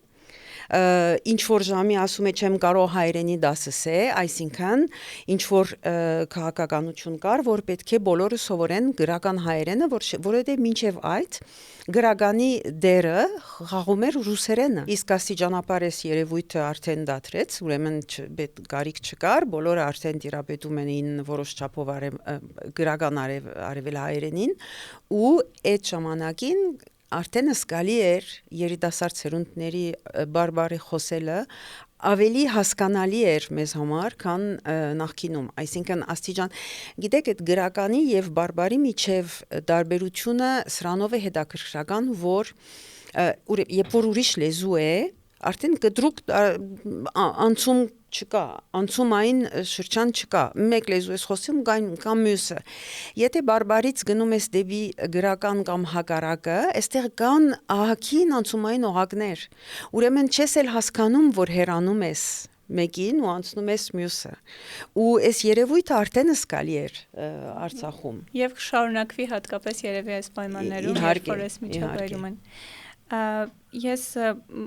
ինչ որ ժամի ասում է չեմ կարող հայերենի դասսե, այսինքն ինչ որ քաղաքականություն կար, որ պետք է բոլորը սովորեն գրական հայերենը, որովհետև մինչև այդ գրականի դերը խաղում էր ռուսերենը։ Իսկ աստիճանաբար այս երևույթը արդեն դադրեց, ուրեմն կարիք չկար, բոլորը արդեն տիրապետում էին որոշ չափով գրական արևելահայերենին ու այդ ժամանակին արդեն զգալի էր երիտասարդ սերունդների բարբարի խոսելը ավելի հասկանալի էր մեզ համար, քան նախկինում, այսինքն աստիճան, գիտեք, այդ գրականի եւ բարբարի միջև տարբերությունը սրանով է հետաքրքրական, որ երբ որ ուրիշ լեզու է, արդեն կտրուկ անցում չկա, անցումային շրջան չկա, մեկ լեզու ես խոսում կամ մյուսը։ Եթե բարբարից գնում ես դեպի գրական կամ հակառակը, այստեղ կան ահագին անցումային օղակներ։ Ուրեմն չես էլ հասկանում, որ հեռանում ես մեկին ու անցնում ես մյուսը։ Ու այս երևույթը արդեն զգալի էր Արցախում։ Եվ շարունակվի հատկապես երևի այս պայմաններում, երբ որ այս միջավայրում են։ Ես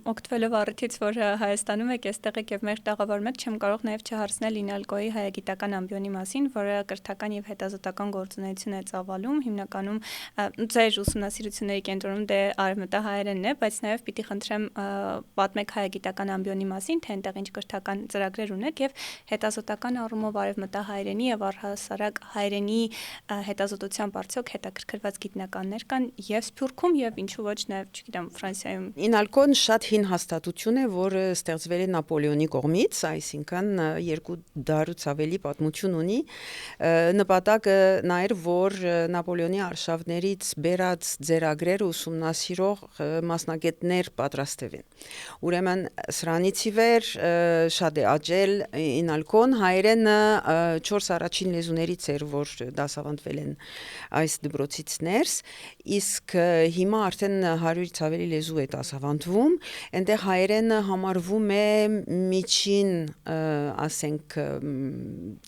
օգտվելով առիթից, որ Հայաստանում եք, այստեղ եք եւ մեր տաղավարում եք, չեմ կարող նաեւ չհարցնել Ինալկոյի հայագիտական ամբիոնի մասին, որը կրթական եւ հետազոտական գործունեություն է ծավալում, հիմնականում ձեր ուսումնասիրությունների կենտրոնում դե արևմտահայերենն է, բայց նաեւ պիտի խնդրեմ պատմեք հայագիտական ամբիոնի մասին, թե այնտեղ ինչ կրթական ծրագրեր ունեք եւ հետազոտական առումով արևմտահայերենի եւ առհասարակ հայերենի հետազոտությամբ արդյոք հետաքրքրված գիտնականներ կան եւ Սփյուռքում եւ ինչու ոչ նաեւ, չգիտեմ, Ֆրանսիայում։ Ինալկոն շատ հին հաստատություն է, որը ստեղծվել է Նապոլեոնի կողմից, այսինքն 2 դարուց ավելի պատմություն ունի։ Նպատակը նա էր, որ Նապոլեոնի արշավներից բերած ձեռագրերը ուսումնասիրող մասնագետներ պատրաստվեն։ Ուրեմն սրանից ի վեր շատ է աճել Ինալկոն, հայերենը 4 առաջին լեզուներից էր, որ դասավանդվել են այս դպրոցից ներս, իսկ հիմա արդեն 100-ից ավելի լեզու է դասավանդվում, այնտեղ հայերենը համարվում է միջին, ասենք,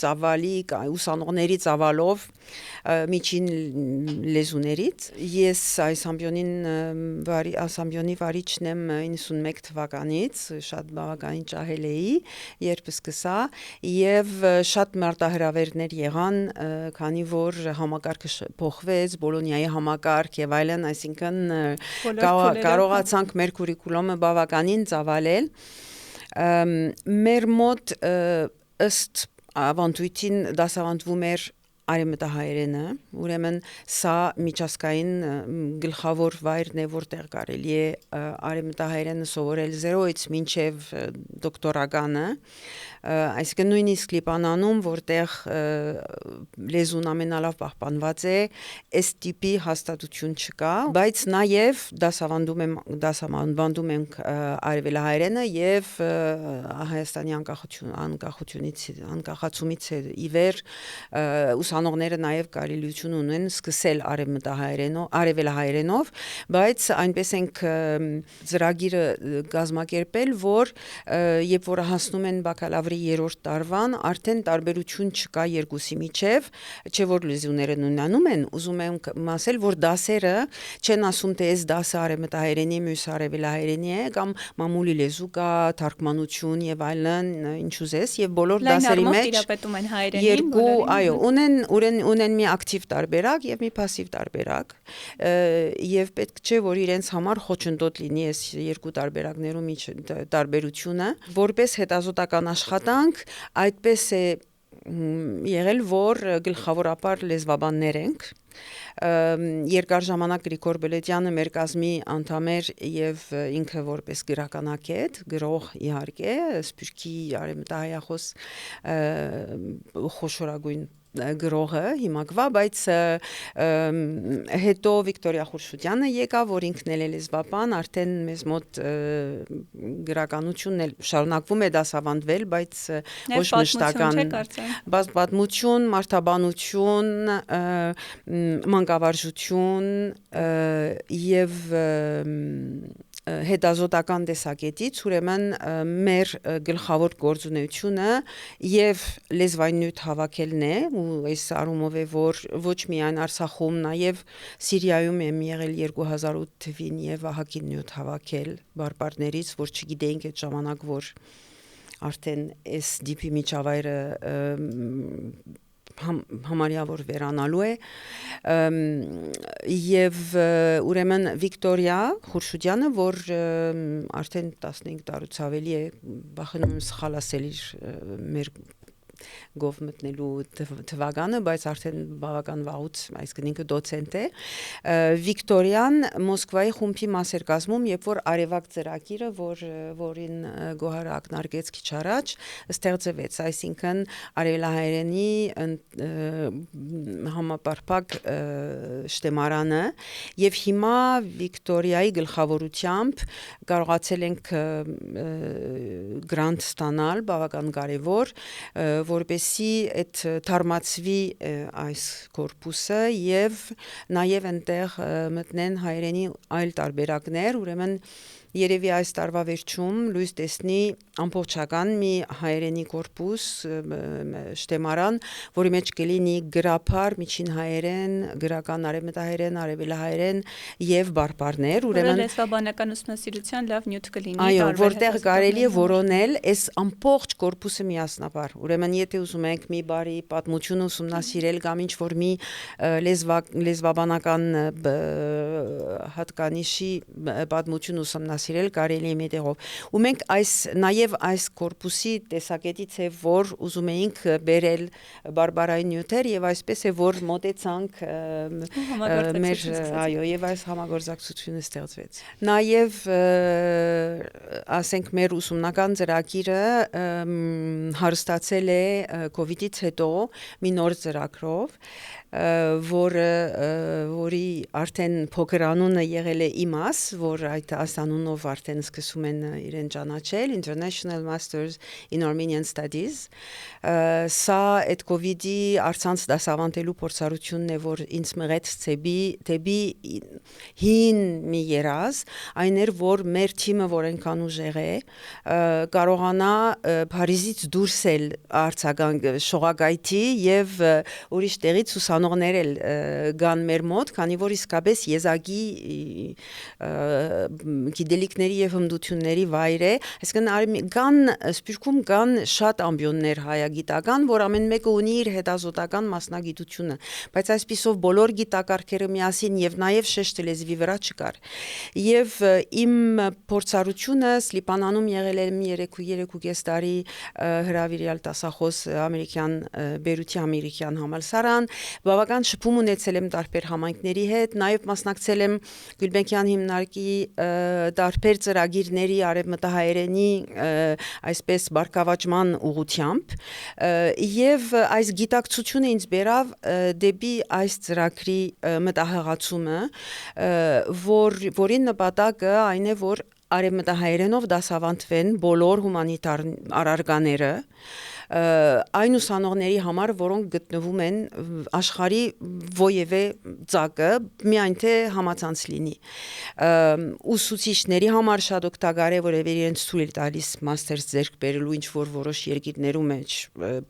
ծավալի, ուսանողների ծավալով միջին լեզուներից։ Ես այս ամբիոնի վարիչն եմ 91 թվականից, շատ բավականին ջահել էի, երբ սկսա, եւ շատ մարտահրավերներ եղան, քանի որ համակարգը փոխվեց, Բոլոնիայի համակարգ եւ այլն, այսինքն կարողացանք մեր կուրիկուլումը բավականին ծավալել։ Մեր մոտ ըստ ավանդույթին դասավանդվում էր արևմտահայերենը, ուրեմն սա միջազգային գլխավոր վայրն է, որտեղ կարելի է արևմտահայերենը սովորել 0-ից մինչև դոկտորականը, այսինքն նույնիսկ Լիբանանում, որտեղ լեզուն ամենալավ պահպանված է, այս տիպի հաստատություն չկա, բայց նաև դասավանդում ենք արևելահայերենը եւ Հայաստանի անկախացումից ի վեր ուսանողները նաև կարելիություն ունեն սկսել արևելահայերենով, բայց այնպես ենք ծրագիրը կազմակերպել, որ երբ որ հասնում են բակալավրի 3-րդ տարվան, արդեն տարբերություն չկա երկուսի միջև, չէ որ լեզուները նույնանում են, ուզում եմ ասել, որ դասերը չեն ասում, թե այս դասը արևմտահայերենի, մյուսը արևելահայերենի է, կամ մամուլի լեզու կա, թարգմանություն եւ այլն, ինչ ուզես, եւ բոլոր դասերի մեջ երկու, այո, ունեն մի ակտիվ տարբերակ եւ մի пассив տարբերակ, եւ պետք չէ որ իրենց համար խոչընդոտ լինի այս երկու տարբերակներու մեջ տարբերությունը, որպես հետազոտական աշխատանք, այդպես է եղել, որ գլխավորապես լեզվաբաններ ենք, երկար ժամանակ Գրիգոր Բելեդյանը մեր կազմի անդամ էր եւ ինքը որպես գրականակետ, գրող իհարկե, Սփյուռքի արևմտահայախոս խոշորագույն գրողը հիմակվա, բայց հետո Վիկտորիա Խուրշուդյանը եկավ, որ ինքն էլ է լեզվաբան, արդեն մեզ մոտ գրականությունն էլ շարունակվում է դասավանդվել, բայց ոչ մշտական պատմություն, մարդաբանություն, մանկավարժություն եւ հետազոտական տեսակետից, ուրեմն մեր գլխավոր գործունեությունը եւ լեզվային նյութ հավաքելն է, ու այս առումով է, որ ոչ միայն Արցախում, նաեւ Սիրիայում եմ եղել 2008 թվին եւ ահագին նյութ հավաքել բարբարներից, որ չգիտեինք այդ ժամանակ, որ արդեն այս դիպի միջավայրը համարյա որ վերանալու է եւ ուրեմն Վիկտորիա Խուրշուդյանը, որ արդեն 15 տարուց ավելի է, բախնում եմ սխալ ասել իր մեր գով մտնելու թվականը, բայց արդեն բավական վաղուց, այսինքն ինքը դոցենտ է։ Վիկտորիան Մոսկվայի խումբի մաս էր կազմում, երբ որ Արևակ ծրագիրը, որին Գոհարը ակնարկեց քիչ առաջ, ստեղծվեց, այսինքն արևելահայերենի համապարփակ շտեմարանը, եւ հիմա Վիկտորիայի գլխավորությամբ կարողացել ենք գրանտ ստանալ, բավական կարևոր, որպեսզի այդ թարմացվի այս կորպուսը եւ նաեւ այնտեղ մտնեն հայերենի այլ տարբերակներ, ուրեմն երևի այս տարվա վերջում լույս տեսնի ամբողջական մի հայերենի կորպուս շտեմարան, որի մեջ կլինի գրափար, միջին հայերեն, գրական արևմտահայերեն, արևելահայերեն եւ բարբառներ, ուրեմն լեզվաբանական ուսումնասիրության լավ նյութ կլինի, այո, որտեղ կարելի է որոնել այս ամբողջ կորպուսը միասնաբար։ Ուրեմն եթե ուզում եք մի բարի պատմություն ուսումնասիրել կամ ինչ որ մի լեզվաբանական հատկանիշի պատմություն ուսումնասիրել, կարելի է մետեղով։ Ու մենք նաև այս կորպուսի տեսակետից է, որ ուզում էինք բերել բարբարային նյութեր եւ այսպես է, որ մոտեցանք մեր, այո, եւ այս համագործակցությունը ստեղծվեց։ Նաև ասենք մեր ուսումնական ծրագիրը հարստացել է COVID-ից հետո մի նոր ծրագրով, որի արդեն փոքր անունը եղել է իմաս, որ այդ անունով արդեն սկսում են իրեն ճանաչել, International Masters in Armenian Studies։ Սա այդ COVID-ի առցանց դասավանդելու փորձառությունն է, որ ինձ մղեց դեպի հին մի երազ, այն էր, որ մեր թիմը, որ այնքան ուժեղ է, կարողանա Փարիզից դուրս էլ արձագանք շողակայթի եւ ուրիշ տեղից ուսանողներ էլ գան մեր մոտ, քանի որ իսկապես եզակի գիտելիքների եւ հմտությունների վայր է, այսինքն կան Սփյուռքում կան շատ ամբիոններ հայագիտական, որ ամեն մեկը ունի իր հետազոտական մասնագիտությունը, բայց այսպիսով բոլոր գիտակարգերը միասին եւ նաեւ շեշտը լեզվի վրա չկար։ Եվ իմ փորձառությունը Սլիպանանում եղել է 3.5 տարի հրավիրյալ դասախոս Բեյրութի ամերիկյան համալսարան, բավական շփում ունեցել եմ տարբեր համայնքների հետ, նաեւ մասնակցել եմ Գյուլբենկյան հիմնարկի տարբեր ծրագիրների արևմտահայերենի այսպես բարգավաճման ուղղությամբ եւ այս գիտակցությունը ինձ բերավ դեպի այս ծրագրի մտահղացումը, որի նպատակը այն է, որ արևմտահայերենով դասավանդվեն բոլոր հումանիտար առարկաները այն ուսանողների համար, որոնք գտնվում են աշխարհի ովևէ ծակը, միայն թե համացանց լինի։ Ուսուցիչների համար շատ օգտակար է, որևէ իրենց ցույց տալիս մաստերս ձեռք բերելու ինչ որ որոշ երկիրներում մեջ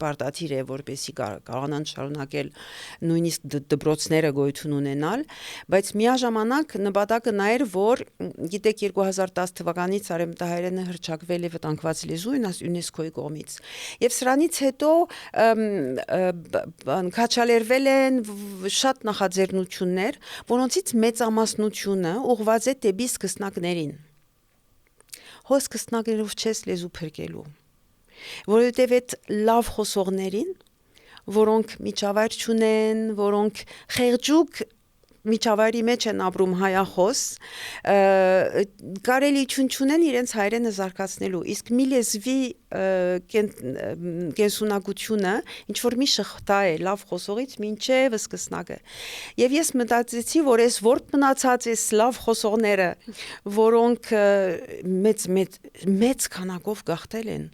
պարտադիր է, որպեսզի կարողանան շարունակել նույնիսկ դպրոցները գոյություն ունենալ, բայց միաժամանակ նպատակը նա էր, որ գիտեք 2010 թվականից արևմտահայերենը հռչակվել է վտանգված լեզու ՅՈՒՆԵՍԿՕ-ի կողմից։ Եվ սրանից հետո քաչալերվել են շատ նախաձեռնություններ, որոնցից մեծամասնությունը ուղղված է դեպի սկսնակներին։ Հո սկսնակներով չես լեզու փրկելու, որովհետև այդ լավ խոսողներին, որոնք միջավայր չունեն, որոնք խեղճուկ միջավայրի մեջ են ապրում հայախոս, կարելիություն չունեն իրենց հայրենը զարգացնելու, իսկ մի լեզվի կենսունակությունը ինչ որ մի շղթա է լավ խոսողից մինչև սկսնակը։ Եվ ես մտածեցի, որ այս որ մնացած այս լավ խոսողները, որոնք մեծ քանակով գաղթել են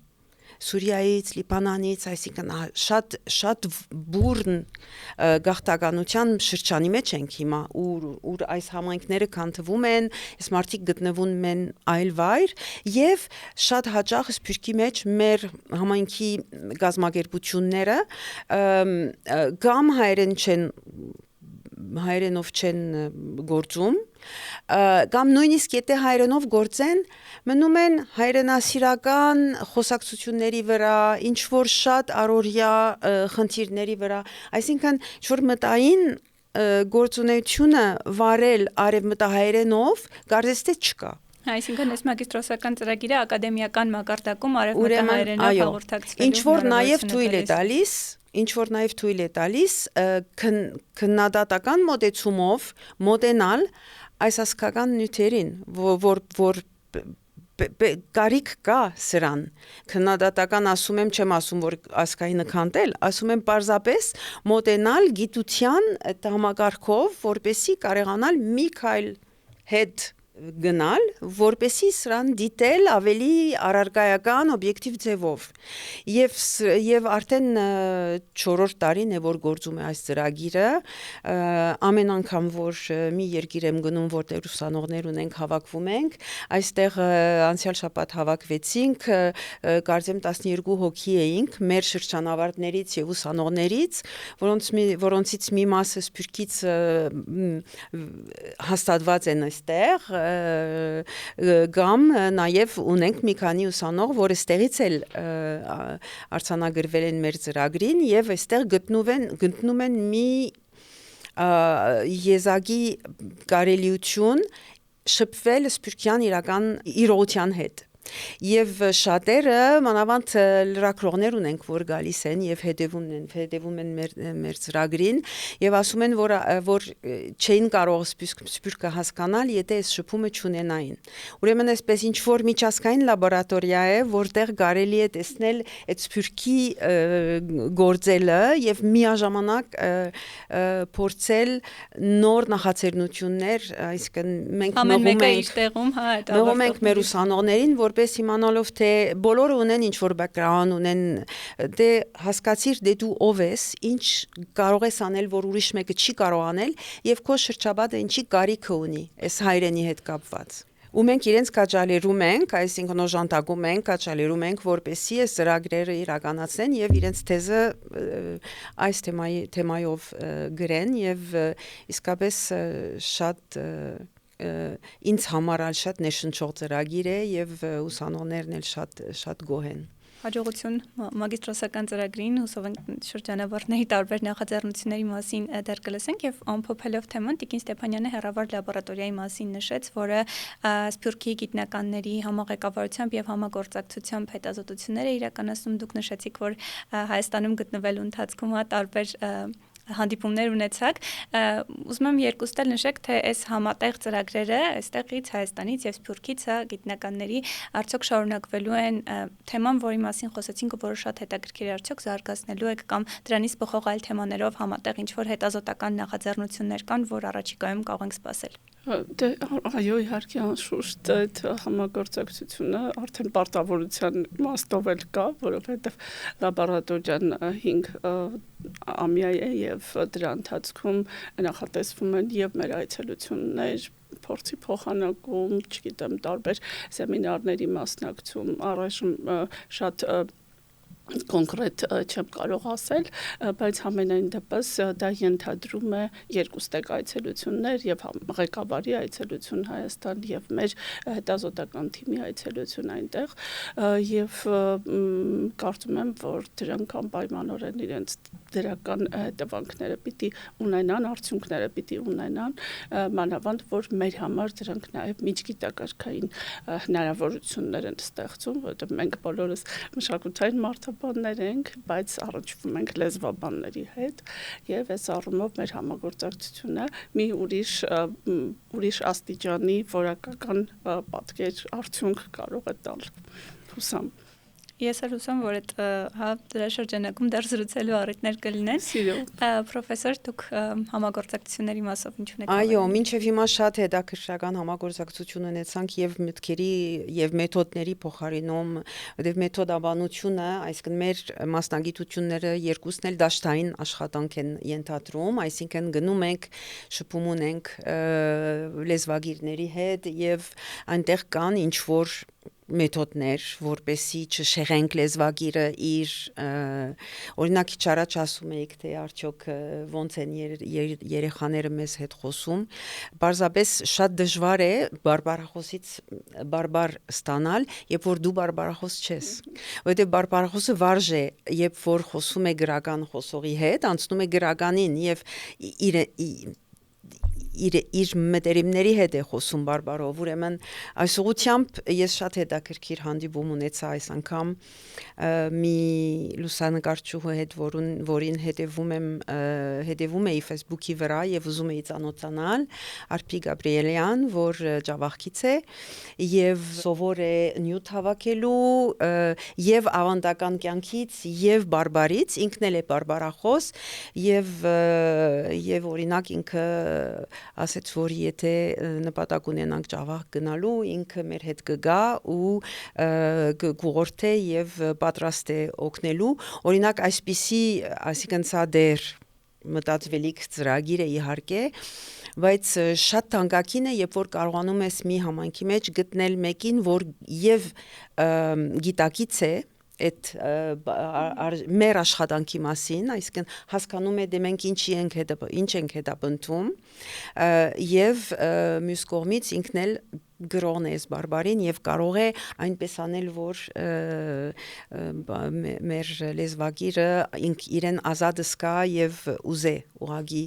Սուրիայից, Լիբանանից, այսինքն շատ բուրն գաղթականության շրջանի մեջ ենք հիմա, ուր այս համայնքները քանդվում են, այս մարդիկ գտնվում են այլ վայր, եւ շատ հաճախ Սփյուռքի մեջ մեր համայնքի գազམ་ակերպությունները կամ հայերենով չեն գործում, կամ նույնիսկ եթե հայերենով գործեն, մնում են հայրենասիրական խոսակցությունների վրա, ինչ որ շատ առօրյա խնդիրների վրա, այսինքն ինչ որ մտային գործունեությունը վարել արևմտահայերենով կարծես թե չկա։ Այսինքն այս մագիստրոսական ծրագիրը ակադեմիական մակարդակում արևմտահայերենով հաղորդակցվելու ինչ որ նաև թույլ է տալիս քննադատական մոտեցումով մոտենալ այս հասկական նյութերին, որ կարիք կա սրան քննադատական ասում եմ, չեմ ասում որ ասկայի նկատել, ասում եմ պարզապես մոտենալ գիտության այդ համակարգով, որպեսի կարողանալ մի քայլ հետ գնալ, որպեսի սրան դիտել ավելի առարկայական օբյեկտիվ ձևով եւ արդեն 4-րդ տարին է որ գործում է այս ծրագիրը ամեն անգամ որ մի երկիր եմ գնում որտեղ ուսանողներ ունենք հավաքվում ենք այստեղ անցյալ շաբաթ հավաքվեցինք կարծեմ 12 հոգի էինք մեր շրջանավարտներից եւ ուսանողներից որոնցից մի մասը Սփյուռքից հաստատված են այստեղ գամ նաև ունենք մի քանի ուսանող, որ այստեղից էլ արձանագրվել են մեր ծրագրին եւ այստեղ գտնում են մի եզակի կարելիություն շփվել սփյուռքյան իրական իրողության հետ Եվ շատերը մանավանդ լրագրողներ ունենք, որ գալիս են եւ հետևում են մեր ծրագրին եւ ասում են, որ չէին կարող սփյուռքը հասկանալ, եթե այս շփումը չունենային։ Ուրեմն այսպես ինչ որ միջազգային լաբորատորիա է, որտեղ կարելի է տեսնել այդ սփյուռքի գործելը եւ միաժամանակ փորձել նոր նախաձեռնություններ, այսինքն մենք մղում ենք մեր ուսանողներին, որպես իմանալով թե բոլորը ունեն ինչ որ background ունեն դե հասկացիր դե դու ով ես ինչ կարող ես անել որ ուրիշ մեկը չի կարող անել եւ քո շրջապատը ինչի կարիքը ունի այս հայրենի հետ կապված ու մենք իրենց կաճալերում ենք, այսինքն օժանդակում ենք, կաճալերում ենք, որպեսզի այս ծրագրերը իրականացնեն եւ իրենց թեզը այս թեմայով գրեն եւ իսկապես շատ ինձ համար շատ ներշնչող ծրագիր է եւ ուսանողներն էլ շատ գոհ են Հաջողություն մագիստրոսական ծրագրին հուսով ենք շրջանավարտների տարբեր նախաձեռնությունների մասին դեռ կլսենք եւ ամփոփելով թեման Տիկին Ստեփանյանը հեռավար լաբորատորիայի մասին նշեց, որը Սփյուռքի գիտնականների համագործակցությամբ եւ համագործակցությամբ հետազոտություններ է իրականացնում դուք նշեցիք, որ Հայաստանում գտնվելու ընթացքում տարբեր հանդիպումներ ունեցաք ուզում եմ երկուստ էլ նշեք թե այս համատեղ ծրագրերը այստեղից Հայաստանից եւ Սփյուռքից գիտնականների արդյոք շարունակվելու են թեման, որի մասին խոսեցինք, որը շատ հետաքրքիր է արդյոք զարգացնելու եք կամ դրանից բխող այլ թեմաներով համատեղ ինչ որ հետազոտական նախաձեռնություններ կան, որ առաջիկայում կարող ենք սպասել Դե այո իհարկե անշուշտ այդ համագործակցությունը արդեն պարտավորության իմաստով էլ կա, որովհետև լաբորատորիան 5 ամյա է եւ դրա ընթացքում նախատեսվում են եւ մեր այցելություններ փորձի փոխանակում, չգիտեմ, տարբեր սեմինարների մասնակցում, առայժմ շատ կոնկրետ չեմ կարող ասել, բայց համենայն դեպս դա ենթադրում է երկուստեք այցելություններ եւ ղեկավարի այցելություն Հայաստան եւ մեր հետազոտական թիմի այցելություն այնտեղ եւ կարծում եմ, որ դրանք անպայմանորեն իրենց դրական հետևանքները պիտի ունենան, արդյունքները պիտի ունենան, մանավանդ որ մեր համար դրանք նաեւ միջգիտակարգային հնարավորություններ են ստեղծում, որովհետեւ մենք բոլորս մշակութային մարդաբաններ ենք, բայց առնչվում ենք լեզվաբանների հետ եւ այս առումով մեր համագործակցությունը մի ուրիշ աստիճանի որակական պատկեր արդյունք կարող է տալ հուսամ Ես հուսամ, որ այդ դրա շրջանակում դեռ զրուցելու առիթներ կլինեն։ Պրոֆեսոր, դուք համագործակցությունների մասով ինչ ունեք։ Այո, մինչև հիմա շատ հետաքրքրական համագործակցություն ունեցանք եւ մտքերի եւ մեթոդների փոխարինում, որտեղ մեթոդաբանությունը, այսինքն մեր մասնագիտությունները երկուսն էլ դաշտային աշխատանք են ենթադրում, այսինքն գնում ենք, շփում ունենք լեզվագիրների հետ եւ այնտեղ կան ինչ որ մեթոդներ, որպեսի չշեղենք լեզվագիրը իր օրինակ առաջ ասում էիք, թե արդյոք ոնց են երեխաները մեզ հետ խոսում, բարձրապես շատ դժվար է բարբարախոսից բարբար ստանալ, երբ որ դու բարբարախոս չես, որովհետև բարբարախոսը վարժ է, երբ որ խոսում է գրական խոսողի հետ, անցնում է գրականին եւ իր մտերիմների հետ է խոսում բարբարով, ուրեմն այս ուղությամբ ես շատ հետաքրքիր հանդիպում ունեցա այս անգամ մի լուսանկարչուհու հետ, որին հետևում էի Facebook-ի վրա եւ ուզում էի ծանոթանալ, Արփի Գաբրիելյան, որ Ջավախքից է եւ սովոր է նյութ հավաքելու եւ ավանդական կյանքից եւ բարբարից, ինքն էլ է բարբարախոս եւ օրինակ ինքը ասեց, որ եթե նպատակ ունենանք Ջավախք գնալու, ինքը մեր հետ կգա ու կուղղորդե եւ պատրաստ է օգնելու, օրինակ այսպիսի, այսինքն սա դեր մտածվելիք ծրագիր է իհարկե, բայց շատ թանկագին է, երբ որ կարողանում ես մի համայնքի մեջ գտնել մեկին, որ եւ գիտակից է այդ մեր աշխատանքի մասին, այսինքն հասկանում է դե մենք ինչ ենք հետապնդում եւ մյուս կողմից ինքն էլ գրողն է բարբարին եւ կարող է այնպես անել, որ մեր լեզվագիրը իրեն ազատ զգա եւ ուզե ուղագի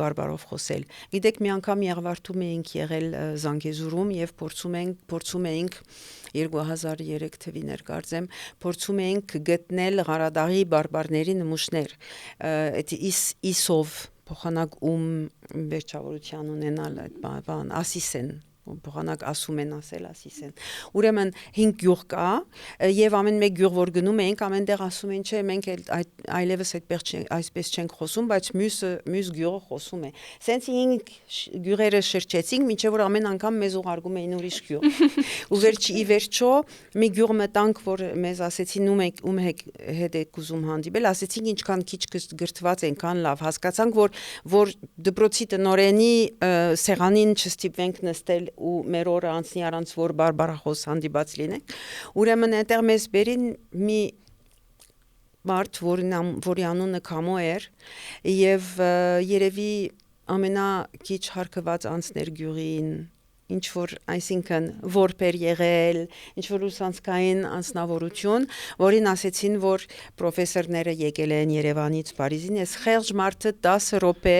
բարբարով խոսել։ Գիտեք, մի անգամ Եղվարդում էինք եղել Զանգեզուրում եւ փորձում էինք 2003 թվին կարծեմ, փորձում էինք գտնել Ղարադաղի բարբարների նմուշներ։ Այդ իսով փոխանակ վերջավորության ունենալ այդ բան ասիսեն փոխանակ ասում են ասել ասիսեն։ Ուրեմն 5 գյուղ կա եւ ամեն մեկ գյուղ որ գնում էինք ամենտեղ ասում են չէ մենք այլևս այսպես չենք խոսում, բայց մյուս գյուղը խոսում է։ Սենց 5 գյուղերը շրջեցինք, մինչեւ որ ամեն անգամ մեզ ուղարկում էին ուրիշ գյուղ։ Ու վերջո մի գյուղ մտանք, որ մեզ ասեցին ում հետ եք ուզում հանդիպել, ասեցինք ինչքան քիչ գրթված ենք, լավ, հասկացանք, որ դպրոցի տնօրենի սեղանին չստիպվենք նստել ու մեր օրը անցնի առանց որ բարբարախոս հանդիպած լինենք։ Ուրեմն այնտեղ մեզ բերին մի մարդ, որի անունը Քամո էր եւ երևի ամենաքիչ հարկված անձներ գյուղին, ինչ որ այսինքն որպեր եղել, ինչ որ ուսանցքային անձնավորություն, որին ասեցին, որ պրոֆեսորները եկել են Երևանից, Փարիզին, այս խեղճ մարդը 10 րոպե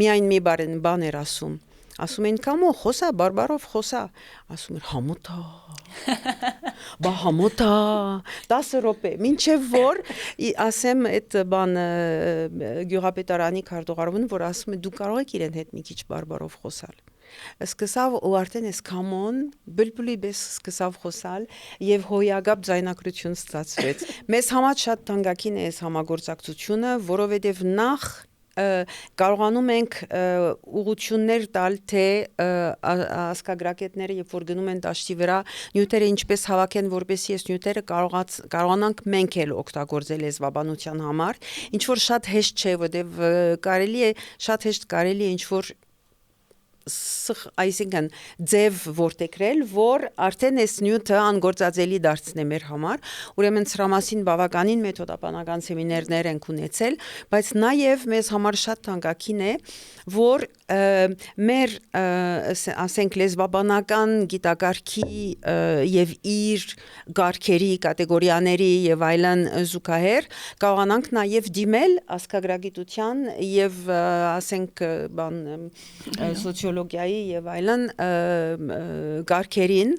միայն մի բան էր ասում։ Ասում են Քամո, խոսա, բարբարով խոսա, ասում էր համոթա, բա համոթա, 10 րոպե, մինչև որ ասեմ այդ բան գյուղապետարանի քարտուղարուն, որ ասում է դու կարող եք իրեն հետ մի քիչ բարբարով խոսալ։ Սկսավ ու արդեն այս Քամոն բլբլի պես սկսավ խոսալ եւ հոյագապ ձայնակրություն ստացվեց։ Մեզ համար շատ թանկագին է այս համագործակցությունը, որովհետեւ նախ կարողանում ենք ուղղություններ տալ, թե ասկագրակետները, երբ որ գնում են դաշտի վրա, նյութերը ինչպես հավաքեն, որպեսզի այս նյութերը կարողանանք մենք էլ օգտագործել լեզվաբանության համար, ինչ որ շատ հեշտ չէ, որտեվ շատ հեշտ կարելի է ինչ որ այսինքն ձև որտեքրել, որ արդեն այս նյութը անգործածելի դարձնե մեր համար, ուրեմն սրա մասին բավականին մեթոդապանական սեմինարներ ենք ունեցել, բայց նաև մեզ համար շատ թանկագին է, որ մեր ասենք լեզվաբանական գիտակարգի եւ իր գարքերի, կատեգորիաների եւ այլն զուգահեռ կարողանանք նաև դիմել ասկագրագիտության եւ ասենք բան սոցիոլոգիայի եւ այլն գարքերին,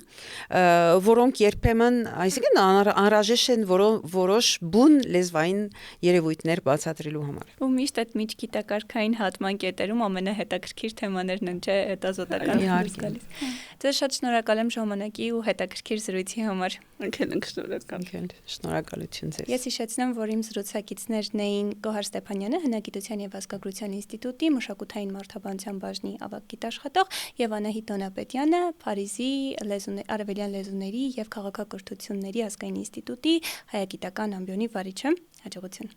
որոնք երբեմն, այսինքն անհրաժեշտ են որոշ բուն լեզվային երևույթներ բացատրելու համար։ Ու միշտ այդ միջգիտակարգային հատման կետերում ամենահետաքրքիր թեմաներն են, չէ, հետազոտական գալիս։ Ձեզ շատ շնորհակալ եմ ժամանակի ու հետաքրքիր զրույցի համար։ Շնորհակալություն ձեզ։ Ես հիշեցնեմ, որ իմ զրուցակիցներն էին Գոհար Ստեփանյանը, Հնագիտության եւ ազգագրության ինստիտուտի մշակութային մարդաբանության բաժնի ավագ գիտաշխատող եւ Անահիտ Դոնապետյանը, Փարիզի արևելյան լեզուների եւ քաղաքակրթությունների ազգային ինստիտուտի հայագիտական ամբիոնի վարիչը։ Հաջողություն։